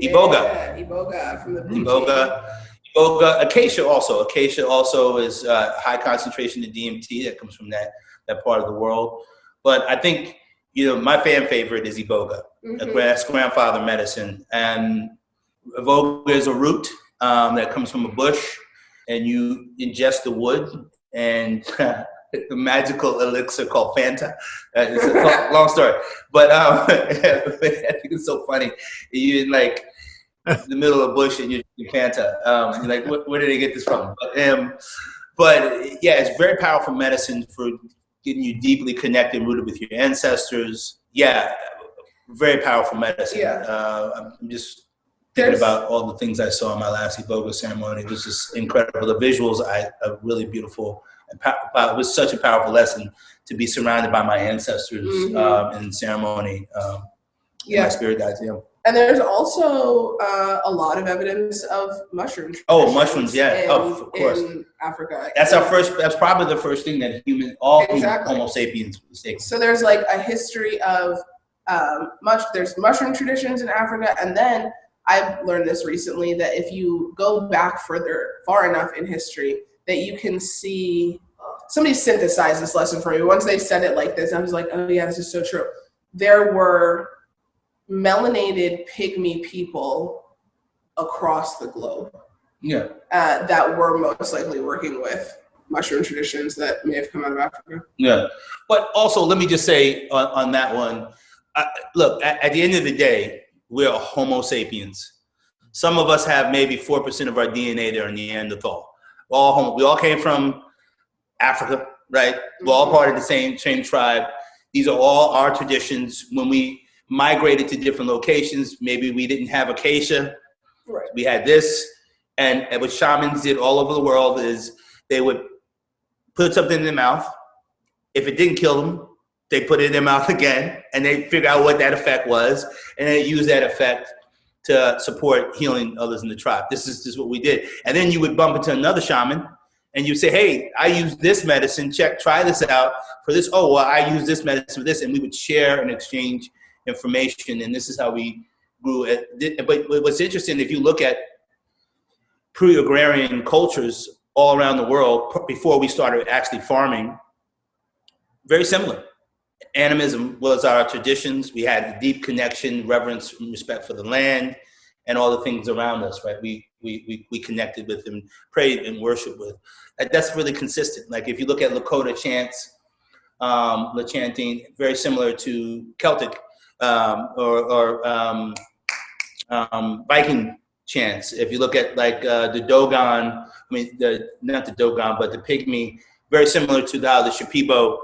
Iboga. Iboga from the Iboga. Acacia also is high concentration of DMT that comes from that part of the world. But I think, my fan favorite is Iboga, that's grandfather medicine. And Iboga is a root that comes from a bush, and you ingest the wood and the magical elixir called Fanta. It's a long story, but I think it's so funny. You're in like the middle of a bush and you're Fanta. You're like, where did they get this from? But yeah, it's very powerful medicine for getting you deeply connected, rooted with your ancestors. Yeah, very powerful medicine. Yeah. I'm just thinking about all the things I saw in my last Iboga ceremony. It was just incredible. The visuals are really beautiful. It was such a powerful lesson to be surrounded by my ancestors in ceremony. My spirit guides. Yeah. And there's also a lot of evidence of mushrooms. Oh, mushrooms, yeah. Of course. In Africa. That's probably the first thing that Homo sapiens was taking. So there's like a history of there's mushroom traditions in Africa, and then I've learned this recently that if you go back far enough in history, that you can see, somebody synthesized this lesson for me. Once they said it like this, I was like, oh yeah, this is so true. There were melanated pygmy people across the globe that were most likely working with mushroom traditions that may have come out of Africa. Yeah, but also let me just say on that one, look, at the end of the day, we're Homo sapiens. Some of us have maybe 4% of our DNA that are Neanderthal. We all came from Africa, right? We're all part of the same tribe. These are all our traditions. When we migrated to different locations, maybe we didn't have acacia. Right. We had this. And what shamans did all over the world is they would put something in their mouth. If it didn't kill them, they put it in their mouth again, and they figure out what that effect was, and they use that effect to support healing others in the tribe. This is what we did. And then you would bump into another shaman, and you say, hey, I use this medicine, try this out for this. Oh, well, I use this medicine for this. And we would share and exchange information, and this is how we grew. But what's interesting, if you look at pre-agrarian cultures all around the world, before we started actually farming, very similar. Animism was our traditions. We had a deep connection, reverence, and respect for the land and all the things around us, right? We connected with and prayed and worshiped with. That's really consistent. Like if you look at Lakota chants, the chanting, very similar to Celtic or Viking chants. If you look at like the Dogon, not the Dogon, but the Pygmy, very similar to how the Shipibo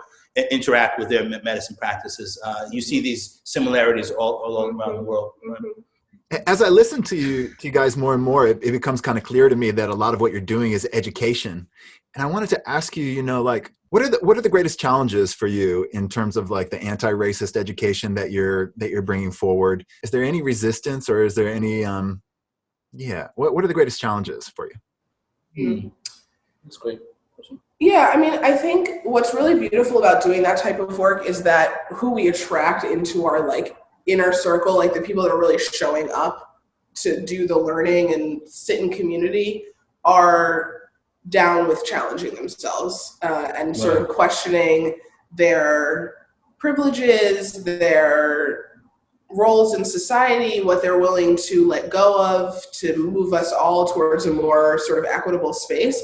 interact with their medicine practices. You see these similarities all around the world. Right? As I listen to you guys more and more, it becomes kind of clear to me that a lot of what you're doing is education. And I wanted to ask you, like, what are the greatest challenges for you in terms of like the anti-racist education that you're bringing forward? Is there any resistance, or is there any what are the greatest challenges for you? That's great. Yeah, I mean, I think what's really beautiful about doing that type of work is that who we attract into our like inner circle, like the people that are really showing up to do the learning and sit in community, are down with challenging themselves and sort of questioning their privileges, their roles in society, what they're willing to let go of to move us all towards a more sort of equitable space.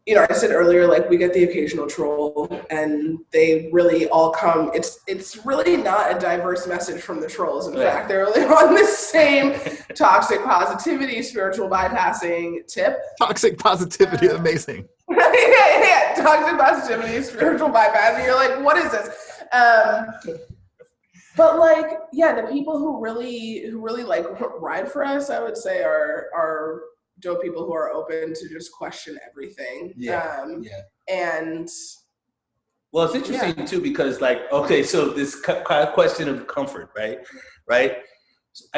You know, I said earlier, like we get the occasional troll and they really all come, it's really not a diverse message from the trolls. In fact, they're really on the same toxic positivity, spiritual bypassing tip. Toxic positivity, amazing. yeah, toxic positivity, spiritual bypassing. You're like, what is this? But like, yeah, the people who really like ride for us, I would say are dope people who are open to just question everything. And well, it's interesting too, because like, okay, so this question of comfort, right?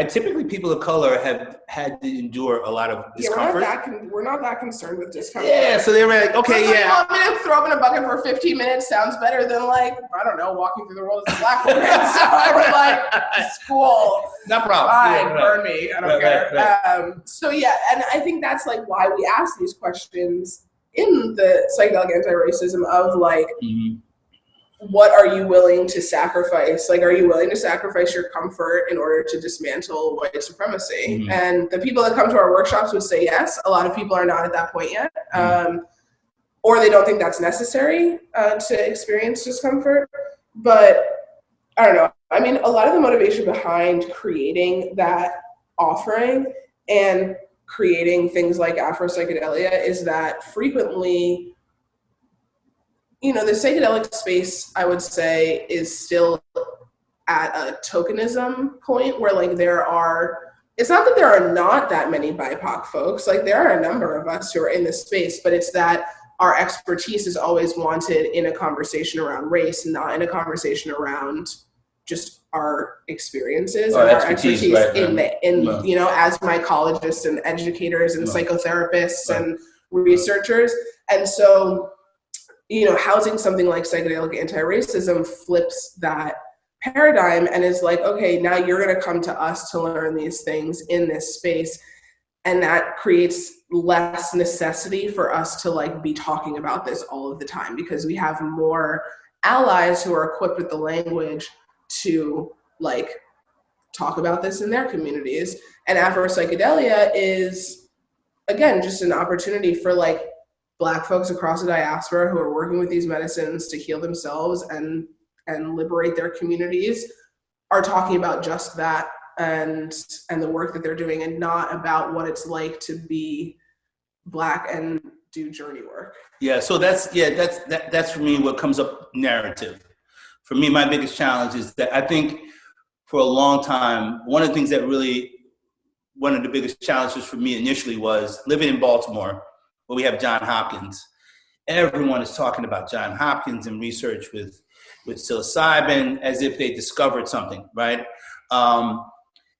Typically people of color have had to endure a lot of discomfort. We're not that concerned with discomfort. Yeah, so they were like, okay, I'm gonna throw up in a bucket for 15 minutes sounds better than like, I don't know, walking through the world as a black woman. So I was like, school. No problem. Fine, burn me. I don't care. Right. So yeah, and I think that's like why we ask these questions in the psychedelic anti-racism of like, what are you willing to sacrifice? Like, are you willing to sacrifice your comfort in order to dismantle white supremacy? And the people that come to our workshops would say yes. A lot of people are not at that point yet. Or they don't think that's necessary to experience discomfort. But I don't know. I mean, a lot of the motivation behind creating that offering and creating things like Afro psychedelia is that frequently, you know, the psychedelic space, I would say, is still at a tokenism point where like it's not that there are not that many BIPOC folks, like there are a number of us who are in this space, but it's that our expertise is always wanted in a conversation around race, not in a conversation around just our experiences and our expertise in you know, as mycologists and educators and psychotherapists and researchers. And so, you know, housing something like psychedelic anti-racism flips that paradigm and is like, okay, now you're going to come to us to learn these things in this space. And that creates less necessity for us to like be talking about this all of the time because we have more allies who are equipped with the language to like talk about this in their communities. And Afro psychedelia is, again, just an opportunity for like Black folks across the diaspora who are working with these medicines to heal themselves and liberate their communities are talking about just that and the work that they're doing and not about what it's like to be Black and do journey work. Yeah, so that's for me what comes up narrative. For me, my biggest challenge is that I think for a long time, one of the biggest challenges for me initially was living in Baltimore, where we have Johns Hopkins. Everyone is talking about Johns Hopkins and research with psilocybin as if they discovered something, right?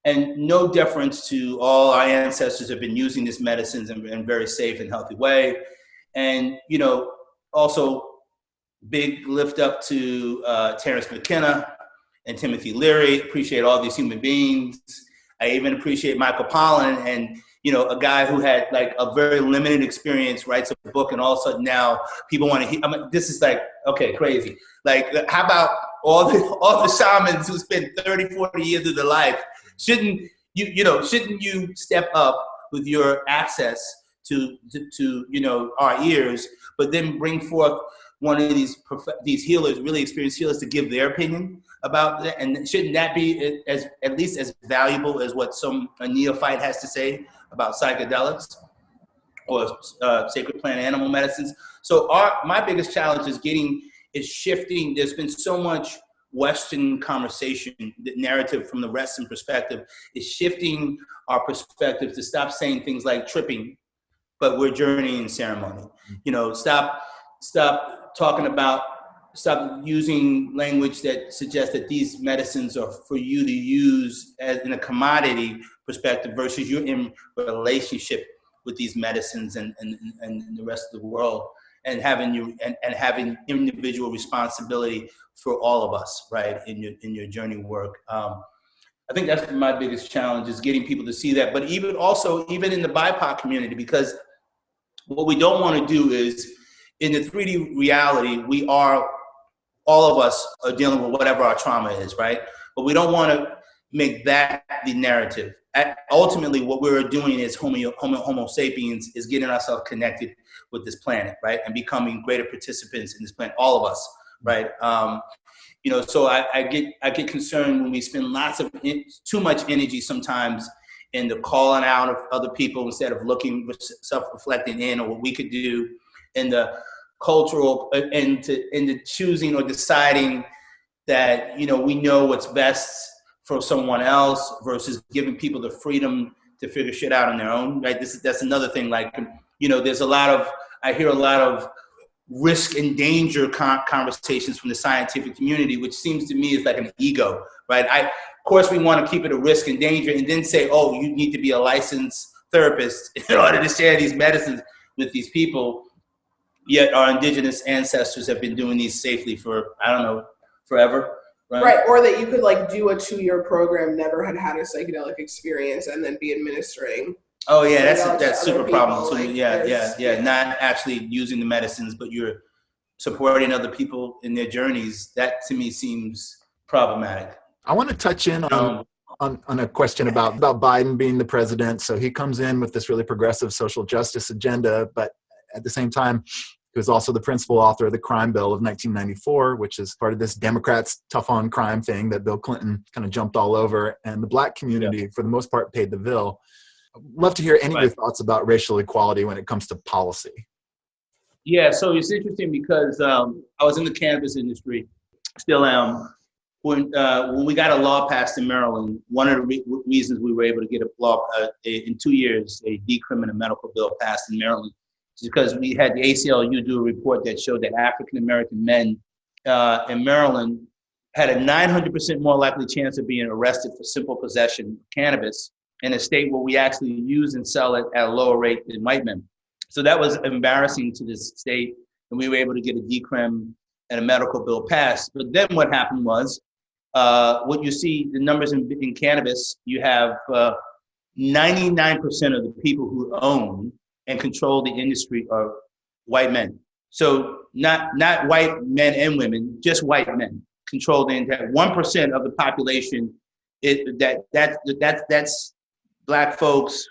And no deference to all our ancestors have been using these medicines in a very safe and healthy way. And, you know, also big lift up to Terrence McKenna and Timothy Leary. Appreciate all these human beings. I even appreciate Michael Pollan and, you know, a guy who had like a very limited experience, writes a book, and all of a sudden now people want to hear. I mean, this is like, okay, crazy. Like, how about all the shamans who spent 30, 40 years of their life? Shouldn't you step up with your access to you know, our ears, but then bring forth one of these healers, really experienced healers, to give their opinion about that? And shouldn't that be at least as valuable as what a neophyte has to say about psychedelics or sacred plant animal medicines? So my biggest challenge is shifting. There's been so much Western conversation, the narrative from the Western perspective is shifting our perspective to stop saying things like tripping, but we're journeying ceremony. You know, stop using language that suggests that these medicines are for you to use as in a commodity perspective versus you're in relationship with these medicines and the rest of the world. and having individual responsibility for all of us, right, in your journey work. I think that's my biggest challenge, is getting people to see that. But even in the BIPOC community, because what we don't want to do is, in the 3D reality, all of us are dealing with whatever our trauma is, right? But we don't want to make that the narrative. Ultimately, what we're doing as Homo sapiens is getting ourselves connected with this planet, right? And becoming greater participants in this planet, all of us, right? So I get concerned when we spend too much energy sometimes in the calling out of other people instead of self-reflecting in, or what we could do in the cultural, and the choosing or deciding that, we know what's best for someone else versus giving people the freedom to figure shit out on their own, right? That's another thing. Like, I hear a lot of risk and danger conversations from the scientific community, which seems to me is like an ego, right? Of course, we want to keep it a risk and danger, and then say, oh, you need to be a licensed therapist in order to share these medicines with these people. Yet our indigenous ancestors have been doing these safely for, I don't know, forever. Right, or that you could do a 2-year program, never had a psychedelic experience, and then be administering. Oh yeah, that's super problem too. Like, yeah. Not actually using the medicines, but you're supporting other people in their journeys. That to me seems problematic. I want to touch in on a question about Biden being the president. So he comes in with this really progressive social justice agenda, but at the same time, he was also the principal author of the crime bill of 1994, which is part of this Democrats tough on crime thing that Bill Clinton kind of jumped all over. And the Black community, for the most part, paid the bill. I'd love to hear any of your thoughts about racial equality when it comes to policy. Yeah, so it's interesting because I was in the cannabis industry, still am. When we got a law passed in Maryland, one of the reasons we were able to get a law in 2 years, a decriminal medical bill passed in Maryland, because we had the ACLU do a report that showed that African-American men in Maryland had a 900% more likely chance of being arrested for simple possession of cannabis in a state where we actually use and sell it at a lower rate than white men. So that was embarrassing to this state, and we were able to get a decrim and a medical bill passed. But then what happened was, what you see, the numbers in cannabis, you have 99% of the people who own and control the industry are white men. So not white men and women, just white men control the entire 1% of the population. That's Black folks,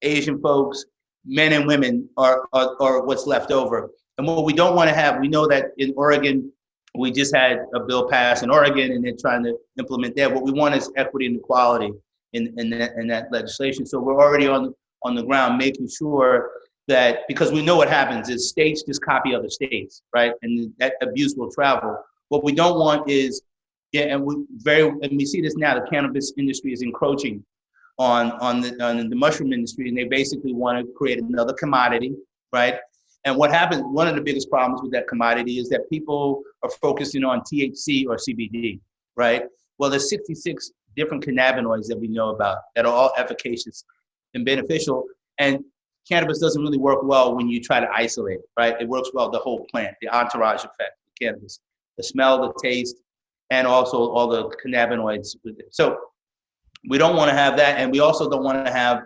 Asian folks, men and women are what's left over. And what we don't want to have, we know that in Oregon, we just had a bill passed in Oregon, and they're trying to implement that. What we want is equity and equality in that legislation. So we're already on the ground making sure that, because we know what happens is states just copy other states, right? And that abuse will travel. What we don't want is, and we see this now, the cannabis industry is encroaching on the mushroom industry, and they basically want to create another commodity, right? And what happens, one of the biggest problems with that commodity is that people are focusing on THC or CBD, right? Well, there's 66 different cannabinoids that we know about that are all efficacious and beneficial. And cannabis doesn't really work well when you try to isolate it, right? It works well, the whole plant, the entourage effect of cannabis, the smell, the taste, and also all the cannabinoids with it. So we don't want to have that. And we also don't want to have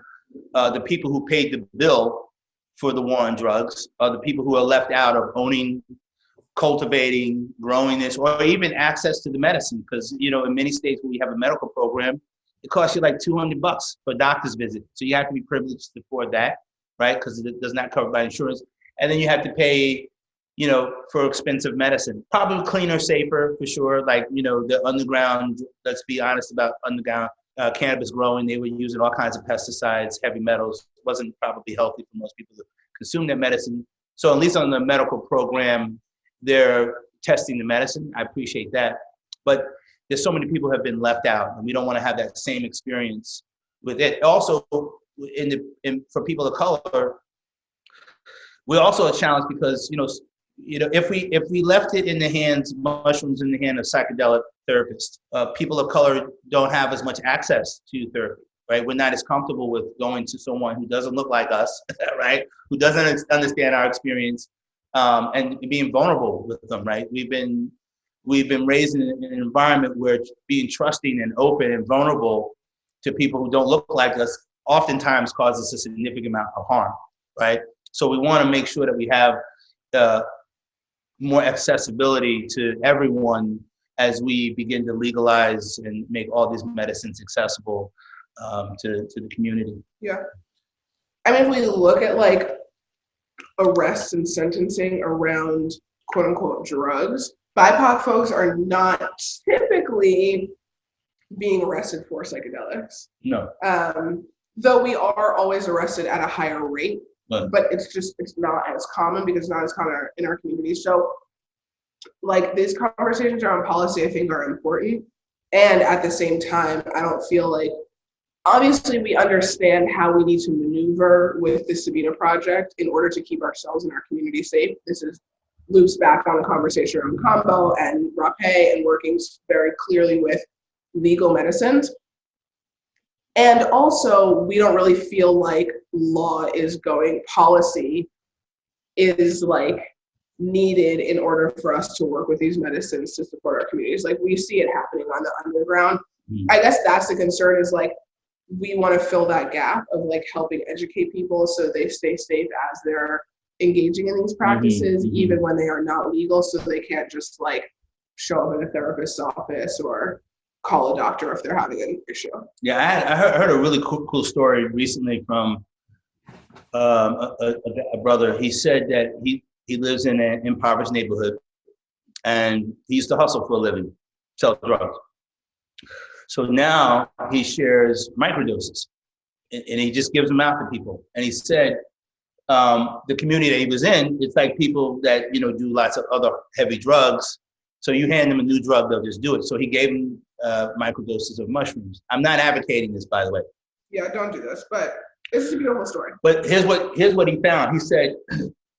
the people who paid the bill for the war on drugs, are the people who are left out of owning, cultivating, growing this, or even access to the medicine. Because, in many states where we have a medical program, it costs you like $200 for a doctor's visit. So you have to be privileged to afford that, right? Because it does not cover by insurance. And then you have to pay, for expensive medicine. Probably cleaner, safer, for sure. Like, the underground, let's be honest about underground cannabis growing. They were using all kinds of pesticides, heavy metals. It wasn't probably healthy for most people to consume that medicine. So at least on the medical program, they're testing the medicine. I appreciate that. But there's so many people have been left out, and we don't want to have that same experience with it. Also, for people of color, we're also a challenge because, if we left it in the hands, mushrooms in the hand of psychedelic therapists, people of color don't have as much access to therapy, right? We're not as comfortable with going to someone who doesn't look like us, right? Who doesn't understand our experience, and being vulnerable with them, right? We've been raised in an environment where being trusting and open and vulnerable to people who don't look like us oftentimes causes a significant amount of harm, right? So we want to make sure that we have more accessibility to everyone as we begin to legalize and make all these medicines accessible to the community. Yeah. I mean, if we look at like arrests and sentencing around quote unquote drugs, BIPOC folks are not typically being arrested for psychedelics. No. Though we are always arrested at a higher rate, but it's not as common because it's not as common in our community. So like these conversations around policy, I think, are important. And at the same time, I don't feel like, obviously we understand how we need to maneuver with the Sabina Project in order to keep ourselves and our community safe. This loops back on the conversation around Kambo and rapé and working very clearly with legal medicines. And also, we don't really feel like policy is like needed in order for us to work with these medicines to support our communities. Like we see it happening on the underground. I guess that's the concern, is like, we want to fill that gap of like helping educate people so they stay safe as they're engaging in these practices, even when they are not legal, so they can't just like show up in a therapist's office or call a doctor if they're having an issue. Yeah, I heard a really cool story recently from a brother. He said that he lives in an impoverished neighborhood and he used to hustle for a living, sell drugs. So now he shares microdoses and he just gives them out to people. And he said the community that he was in, it's like people that, do lots of other heavy drugs. So you hand them a new drug, they'll just do it. So he gave them microdoses of mushrooms. I'm not advocating this, by the way. Yeah, don't do this, but it's a beautiful story. But here's what he found. He said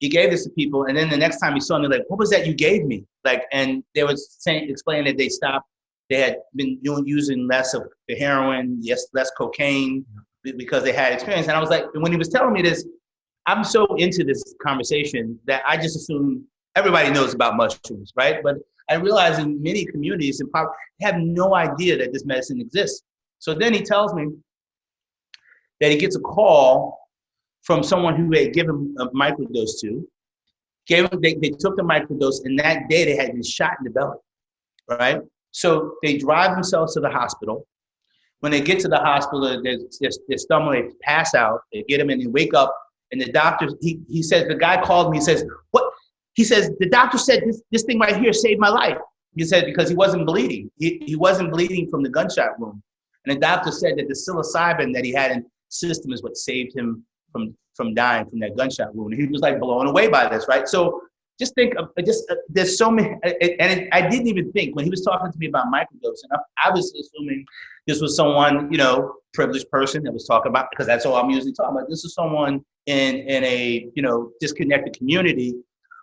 he gave this to people, and then the next time he saw them, they're like, "What was that you gave me?" Like, and they was explaining that they stopped. They had been using less of the heroin, less cocaine, because they had experience. And I was like, when he was telling me this, I'm so into this conversation that I just assume everybody knows about mushrooms, right? But I realize in many communities in poverty, they have no idea that this medicine exists. So then he tells me that he gets a call from someone who had given a microdose to. They took the microdose, and that day they had been shot in the belly, right? So they drive themselves to the hospital. When they get to the hospital, they're stumbling, they pass out, they get them and they wake up, and the doctor, he says, the guy called me, he says, "What?" He says, "The doctor said this thing right here saved my life." He said, because he wasn't bleeding. He wasn't bleeding from the gunshot wound. And the doctor said that the psilocybin that he had in system is what saved him from dying from that gunshot wound. And he was like blown away by this, right? So just think of there's so many, and I didn't even think when he was talking to me about microdosing, I was assuming this was someone, privileged person that was talking about, because that's all I'm usually talking about. This is someone in a, disconnected community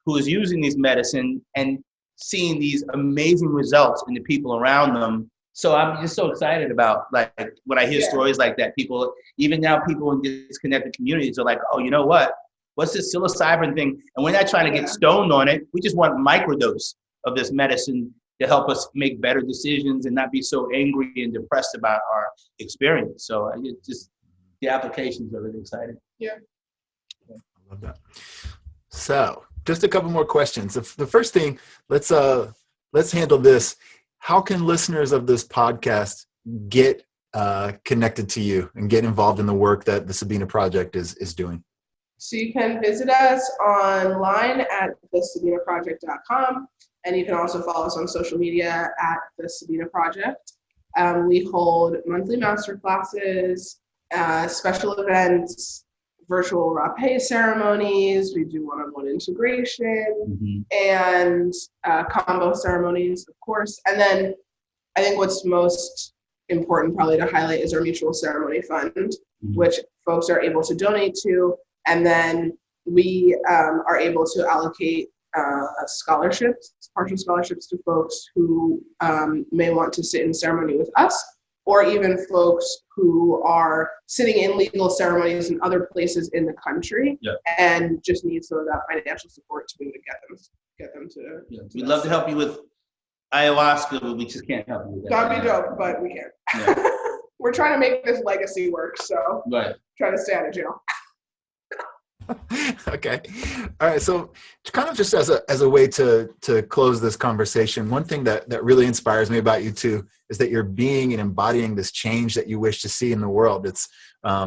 who is using these medicine and seeing these amazing results in the people around them. So I'm just so excited about, like, when I hear stories like that, people in disconnected communities are like, oh, you know what? What's this psilocybin thing? And we're not trying to get stoned on it. We just want microdose of this medicine to help us make better decisions and not be so angry and depressed about our experience. So the applications are really exciting. Yeah. I love that. So just a couple more questions. The first thing, let's handle this. How can listeners of this podcast get connected to you and get involved in the work that the Sabina Project is doing? So you can visit us online at thesabinaproject.com, and you can also follow us on social media at the Sabina Project. We hold monthly master classes, special events, virtual rapé ceremonies. We do one-on-one integration, and Kambo ceremonies, of course. And then I think what's most important probably to highlight is our mutual ceremony fund, which folks are able to donate to. And then we are able to allocate scholarships, partial scholarships, to folks who may want to sit in ceremony with us. or even folks who are sitting in legal ceremonies in other places in the country and just need some of that financial support to be able to get them to. We'd love to help you with ayahuasca, but we just can't help you with that. That'd be dope, but we can't. Yeah. We're trying to make this legacy work, so trying to stay out of jail. Okay. All right. So kind of just as a way to close this conversation, one thing that really inspires me about you too is that you're being and embodying this change that you wish to see in the world. It's, I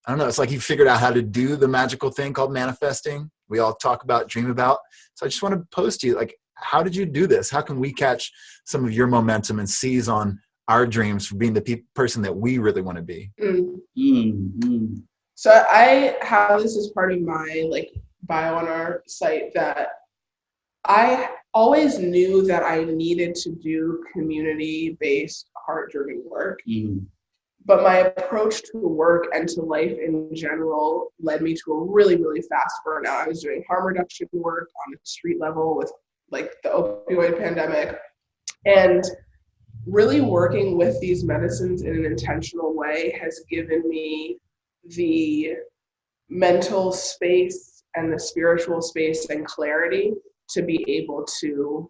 don't know, it's like you figured out how to do the magical thing called manifesting. We all talk about, dream about. So I just want to pose to you, like, how did you do this? How can we catch some of your momentum and seize on our dreams for being the person that we really want to be? So I have this as part of my bio on our site, that I always knew that I needed to do community-based, heart-driven work. But my approach to work and to life in general led me to a really, really fast burnout. I was doing harm reduction work on a street level with the opioid pandemic, and really working with these medicines in an intentional way has given me the mental space and the spiritual space and clarity to be able to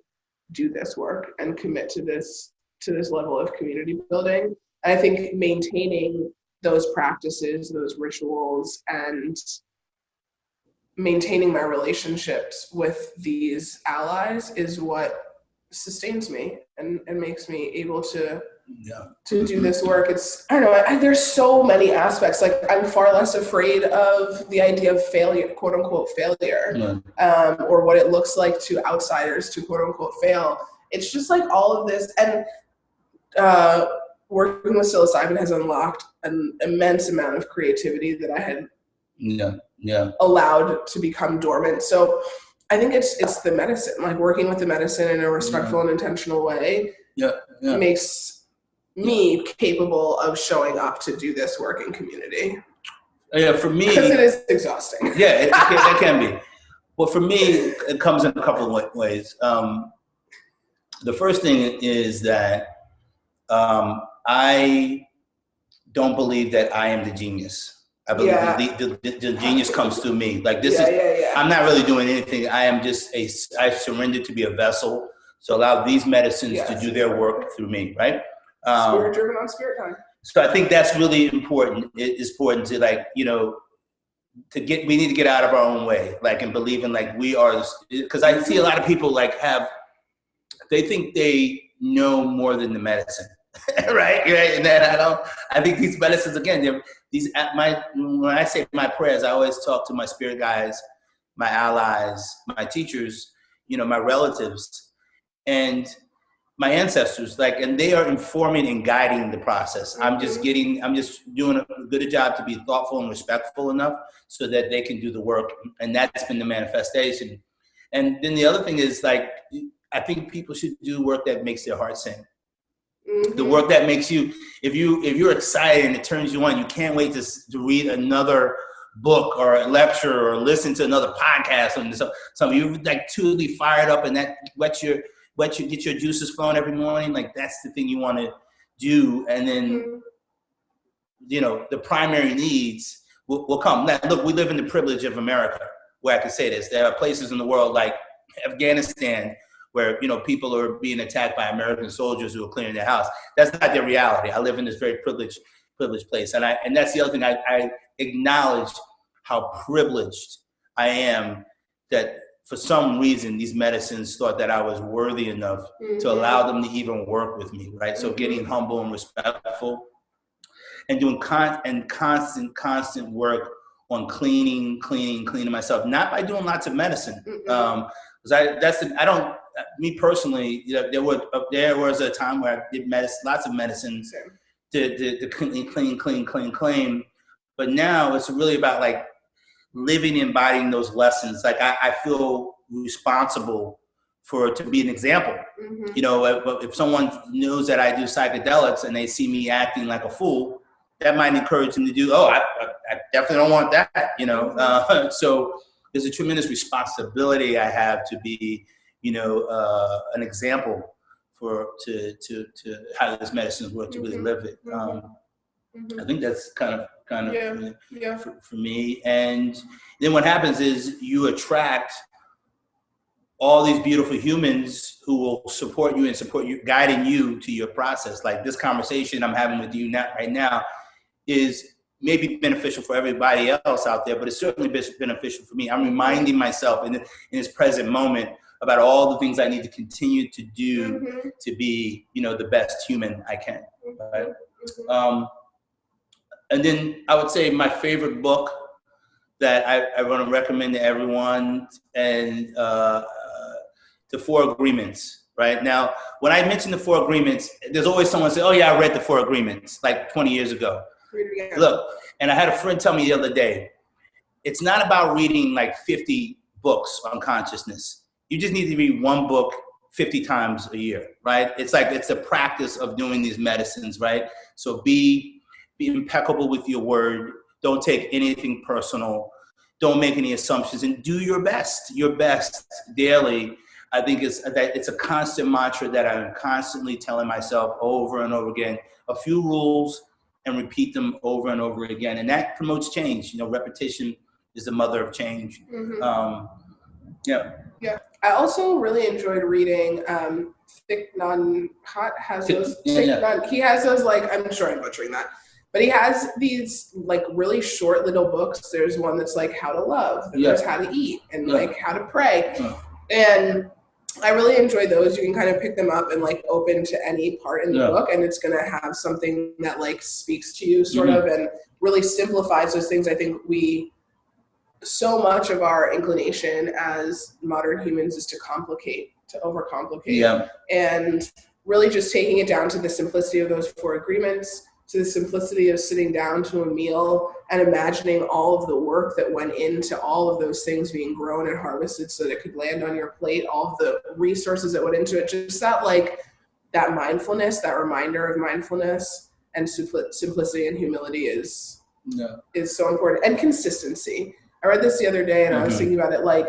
do this work and commit to this level of community building. And I think maintaining those practices, those rituals, and maintaining my relationships with these allies is what sustains me and makes me able to do this work. It's, I don't know, there's so many aspects. I'm far less afraid of the idea of failure, quote unquote failure, or what it looks like to outsiders to quote unquote fail. It's just all of this, and working with psilocybin has unlocked an immense amount of creativity that I had allowed to become dormant. So I think it's the medicine, working with the medicine in a respectful and intentional way makes me capable of showing up to do this work in community. Yeah, for me, because it is exhausting. Yeah, it can be. Well, for me, it comes in a couple of ways. The first thing is that I don't believe that I am the genius. I believe the genius comes through me. I'm not really doing anything. I am just I surrendered to be a vessel to allow these medicines to do their work through me, right? Spirit driven on spirit time. So I think that's really important. It is important to we need to get out of our own way, and believe in we are, because I see a lot of people they think they know more than the medicine. right? And then I think these medicines, again, when I say my prayers, I always talk to my spirit guides, my allies, my teachers, my relatives, and my ancestors, and they are informing and guiding the process. I'm just doing a good job to be thoughtful and respectful enough so that they can do the work. And that's been the manifestation. And then the other thing is I think people should do work that makes their heart sing. The work that makes you, if you're excited and it turns you on, you can't wait to read another book or a lecture or listen to another podcast. And some of you totally fired up, and that get your juices flowing every morning. That's the thing you want to do. And then, the primary needs will come. Now, look, we live in the privilege of America, where I can say this. There are places in the world like Afghanistan where, people are being attacked by American soldiers who are cleaning their house. That's not their reality. I live in this very privileged place. And that's the other thing. I acknowledge how privileged I am that for some reason these medicines thought that I was worthy enough to allow them to even work with me, right? So getting humble and respectful and doing constant work on cleaning myself, not by doing lots of medicine. Me personally, there was a time where I did lots of medicine to clean. But now it's really about living, embodying those lessons. I feel responsible to be an example. If someone knows that I do psychedelics and they see me acting like a fool, that might encourage them to do, I definitely don't want that, So there's a tremendous responsibility I have to be, an example to how this medicines work to really live it. I think that's kind of for me. And then what happens is you attract all these beautiful humans who will support you and support you, guiding you to your process. Like this conversation I'm having with you right now is maybe beneficial for everybody else out there, but it's certainly beneficial for me. I'm reminding myself in this present moment about all the things I need to continue to do to be, the best human I can. Right? And then I would say my favorite book that I want to recommend to everyone, and The Four Agreements. Right now, when I mention the Four Agreements, there's always someone say, "Oh yeah, I read the Four Agreements like 20 years ago." Look, and I had a friend tell me the other day, it's not about reading like 50 books on consciousness. You just need to read one book 50 times a year, right? It's a practice of doing these medicines, right? So be impeccable with your word. Don't take anything personal. Don't make any assumptions, and do your best daily. I think it's a constant mantra that I'm constantly telling myself over and over again. A few rules, and repeat them over and over again. And that promotes change. Repetition is the mother of change. Yeah. I also really enjoyed reading Thich Nhat has those. He has those, like, I'm sure I'm butchering that, but he has these like really short little books. There's one that's like how to love, and there's how to eat, and like how to pray. And I really enjoy those. You can kind of pick them up and like open to any part in the book, and it's going to have something that like speaks to you sort of, and really simplifies those things. I think so much of our inclination as modern humans is to overcomplicate, and really just taking it down to the simplicity of those four agreements, to the simplicity of sitting down to a meal and imagining all of the work that went into all of those things being grown and harvested so that it could land on your plate, all of the resources that went into it. Just that mindfulness, that reminder of mindfulness and simplicity and humility is so important. And consistency. I read this the other day and I was thinking about it, like,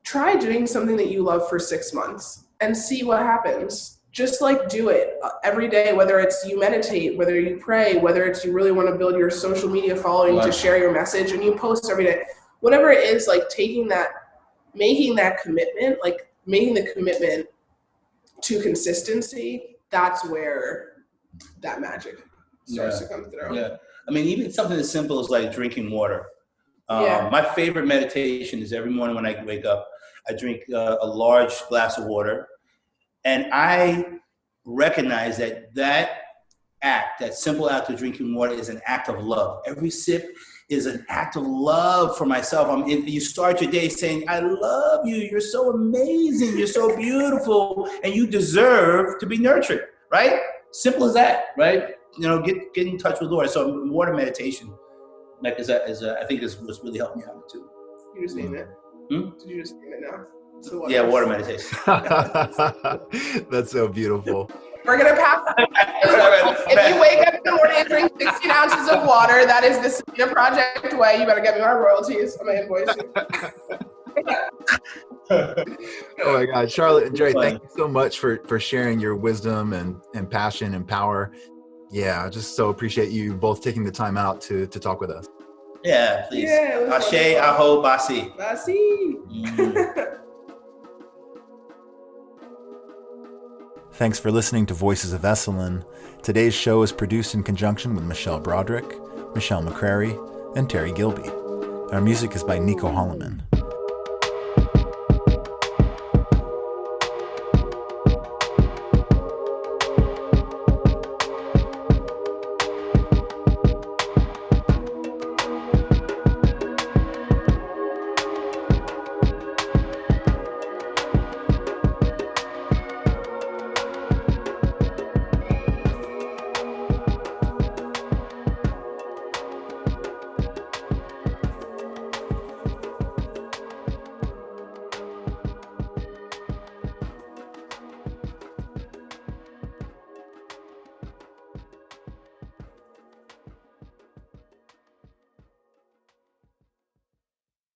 try doing something that you love for 6 months and see what happens. Just like do it every day, whether it's you meditate, whether you pray, whether it's you really want to build your social media following to share your message and you post every day, whatever it is, like making that commitment, like making the commitment to consistency, that's where that magic starts to come through. Yeah. I mean, even something as simple as like drinking water. My favorite meditation is every morning when I wake up, I drink a large glass of water. And I recognize that simple act of drinking water is an act of love. Every sip is an act of love for myself. You start your day saying, I love you. You're so amazing. You're so beautiful. And you deserve to be nurtured, right? Simple as that, right? Get in touch with Lord. So water meditation, I think is what's really helped me out too. You just name it. Did you just name it now? Water meditation. That's so beautiful. We're going to pass that. If you wake up in the morning and drink 16 ounces of water, that is the Sabina Project way. You better get me my royalties. I'm going to invoice you. Oh my God. Charlotte and Dre, thank you so much for sharing your wisdom and passion and power. Yeah, I just so appreciate you both taking the time out to talk with us. Yeah, please. Ashe, aho, basi. Basi. Thanks for listening to Voices of Esalen. Today's show is produced in conjunction with Michelle Broderick, Michelle McCrary, and Terry Gilby. Our music is by Nico Holloman.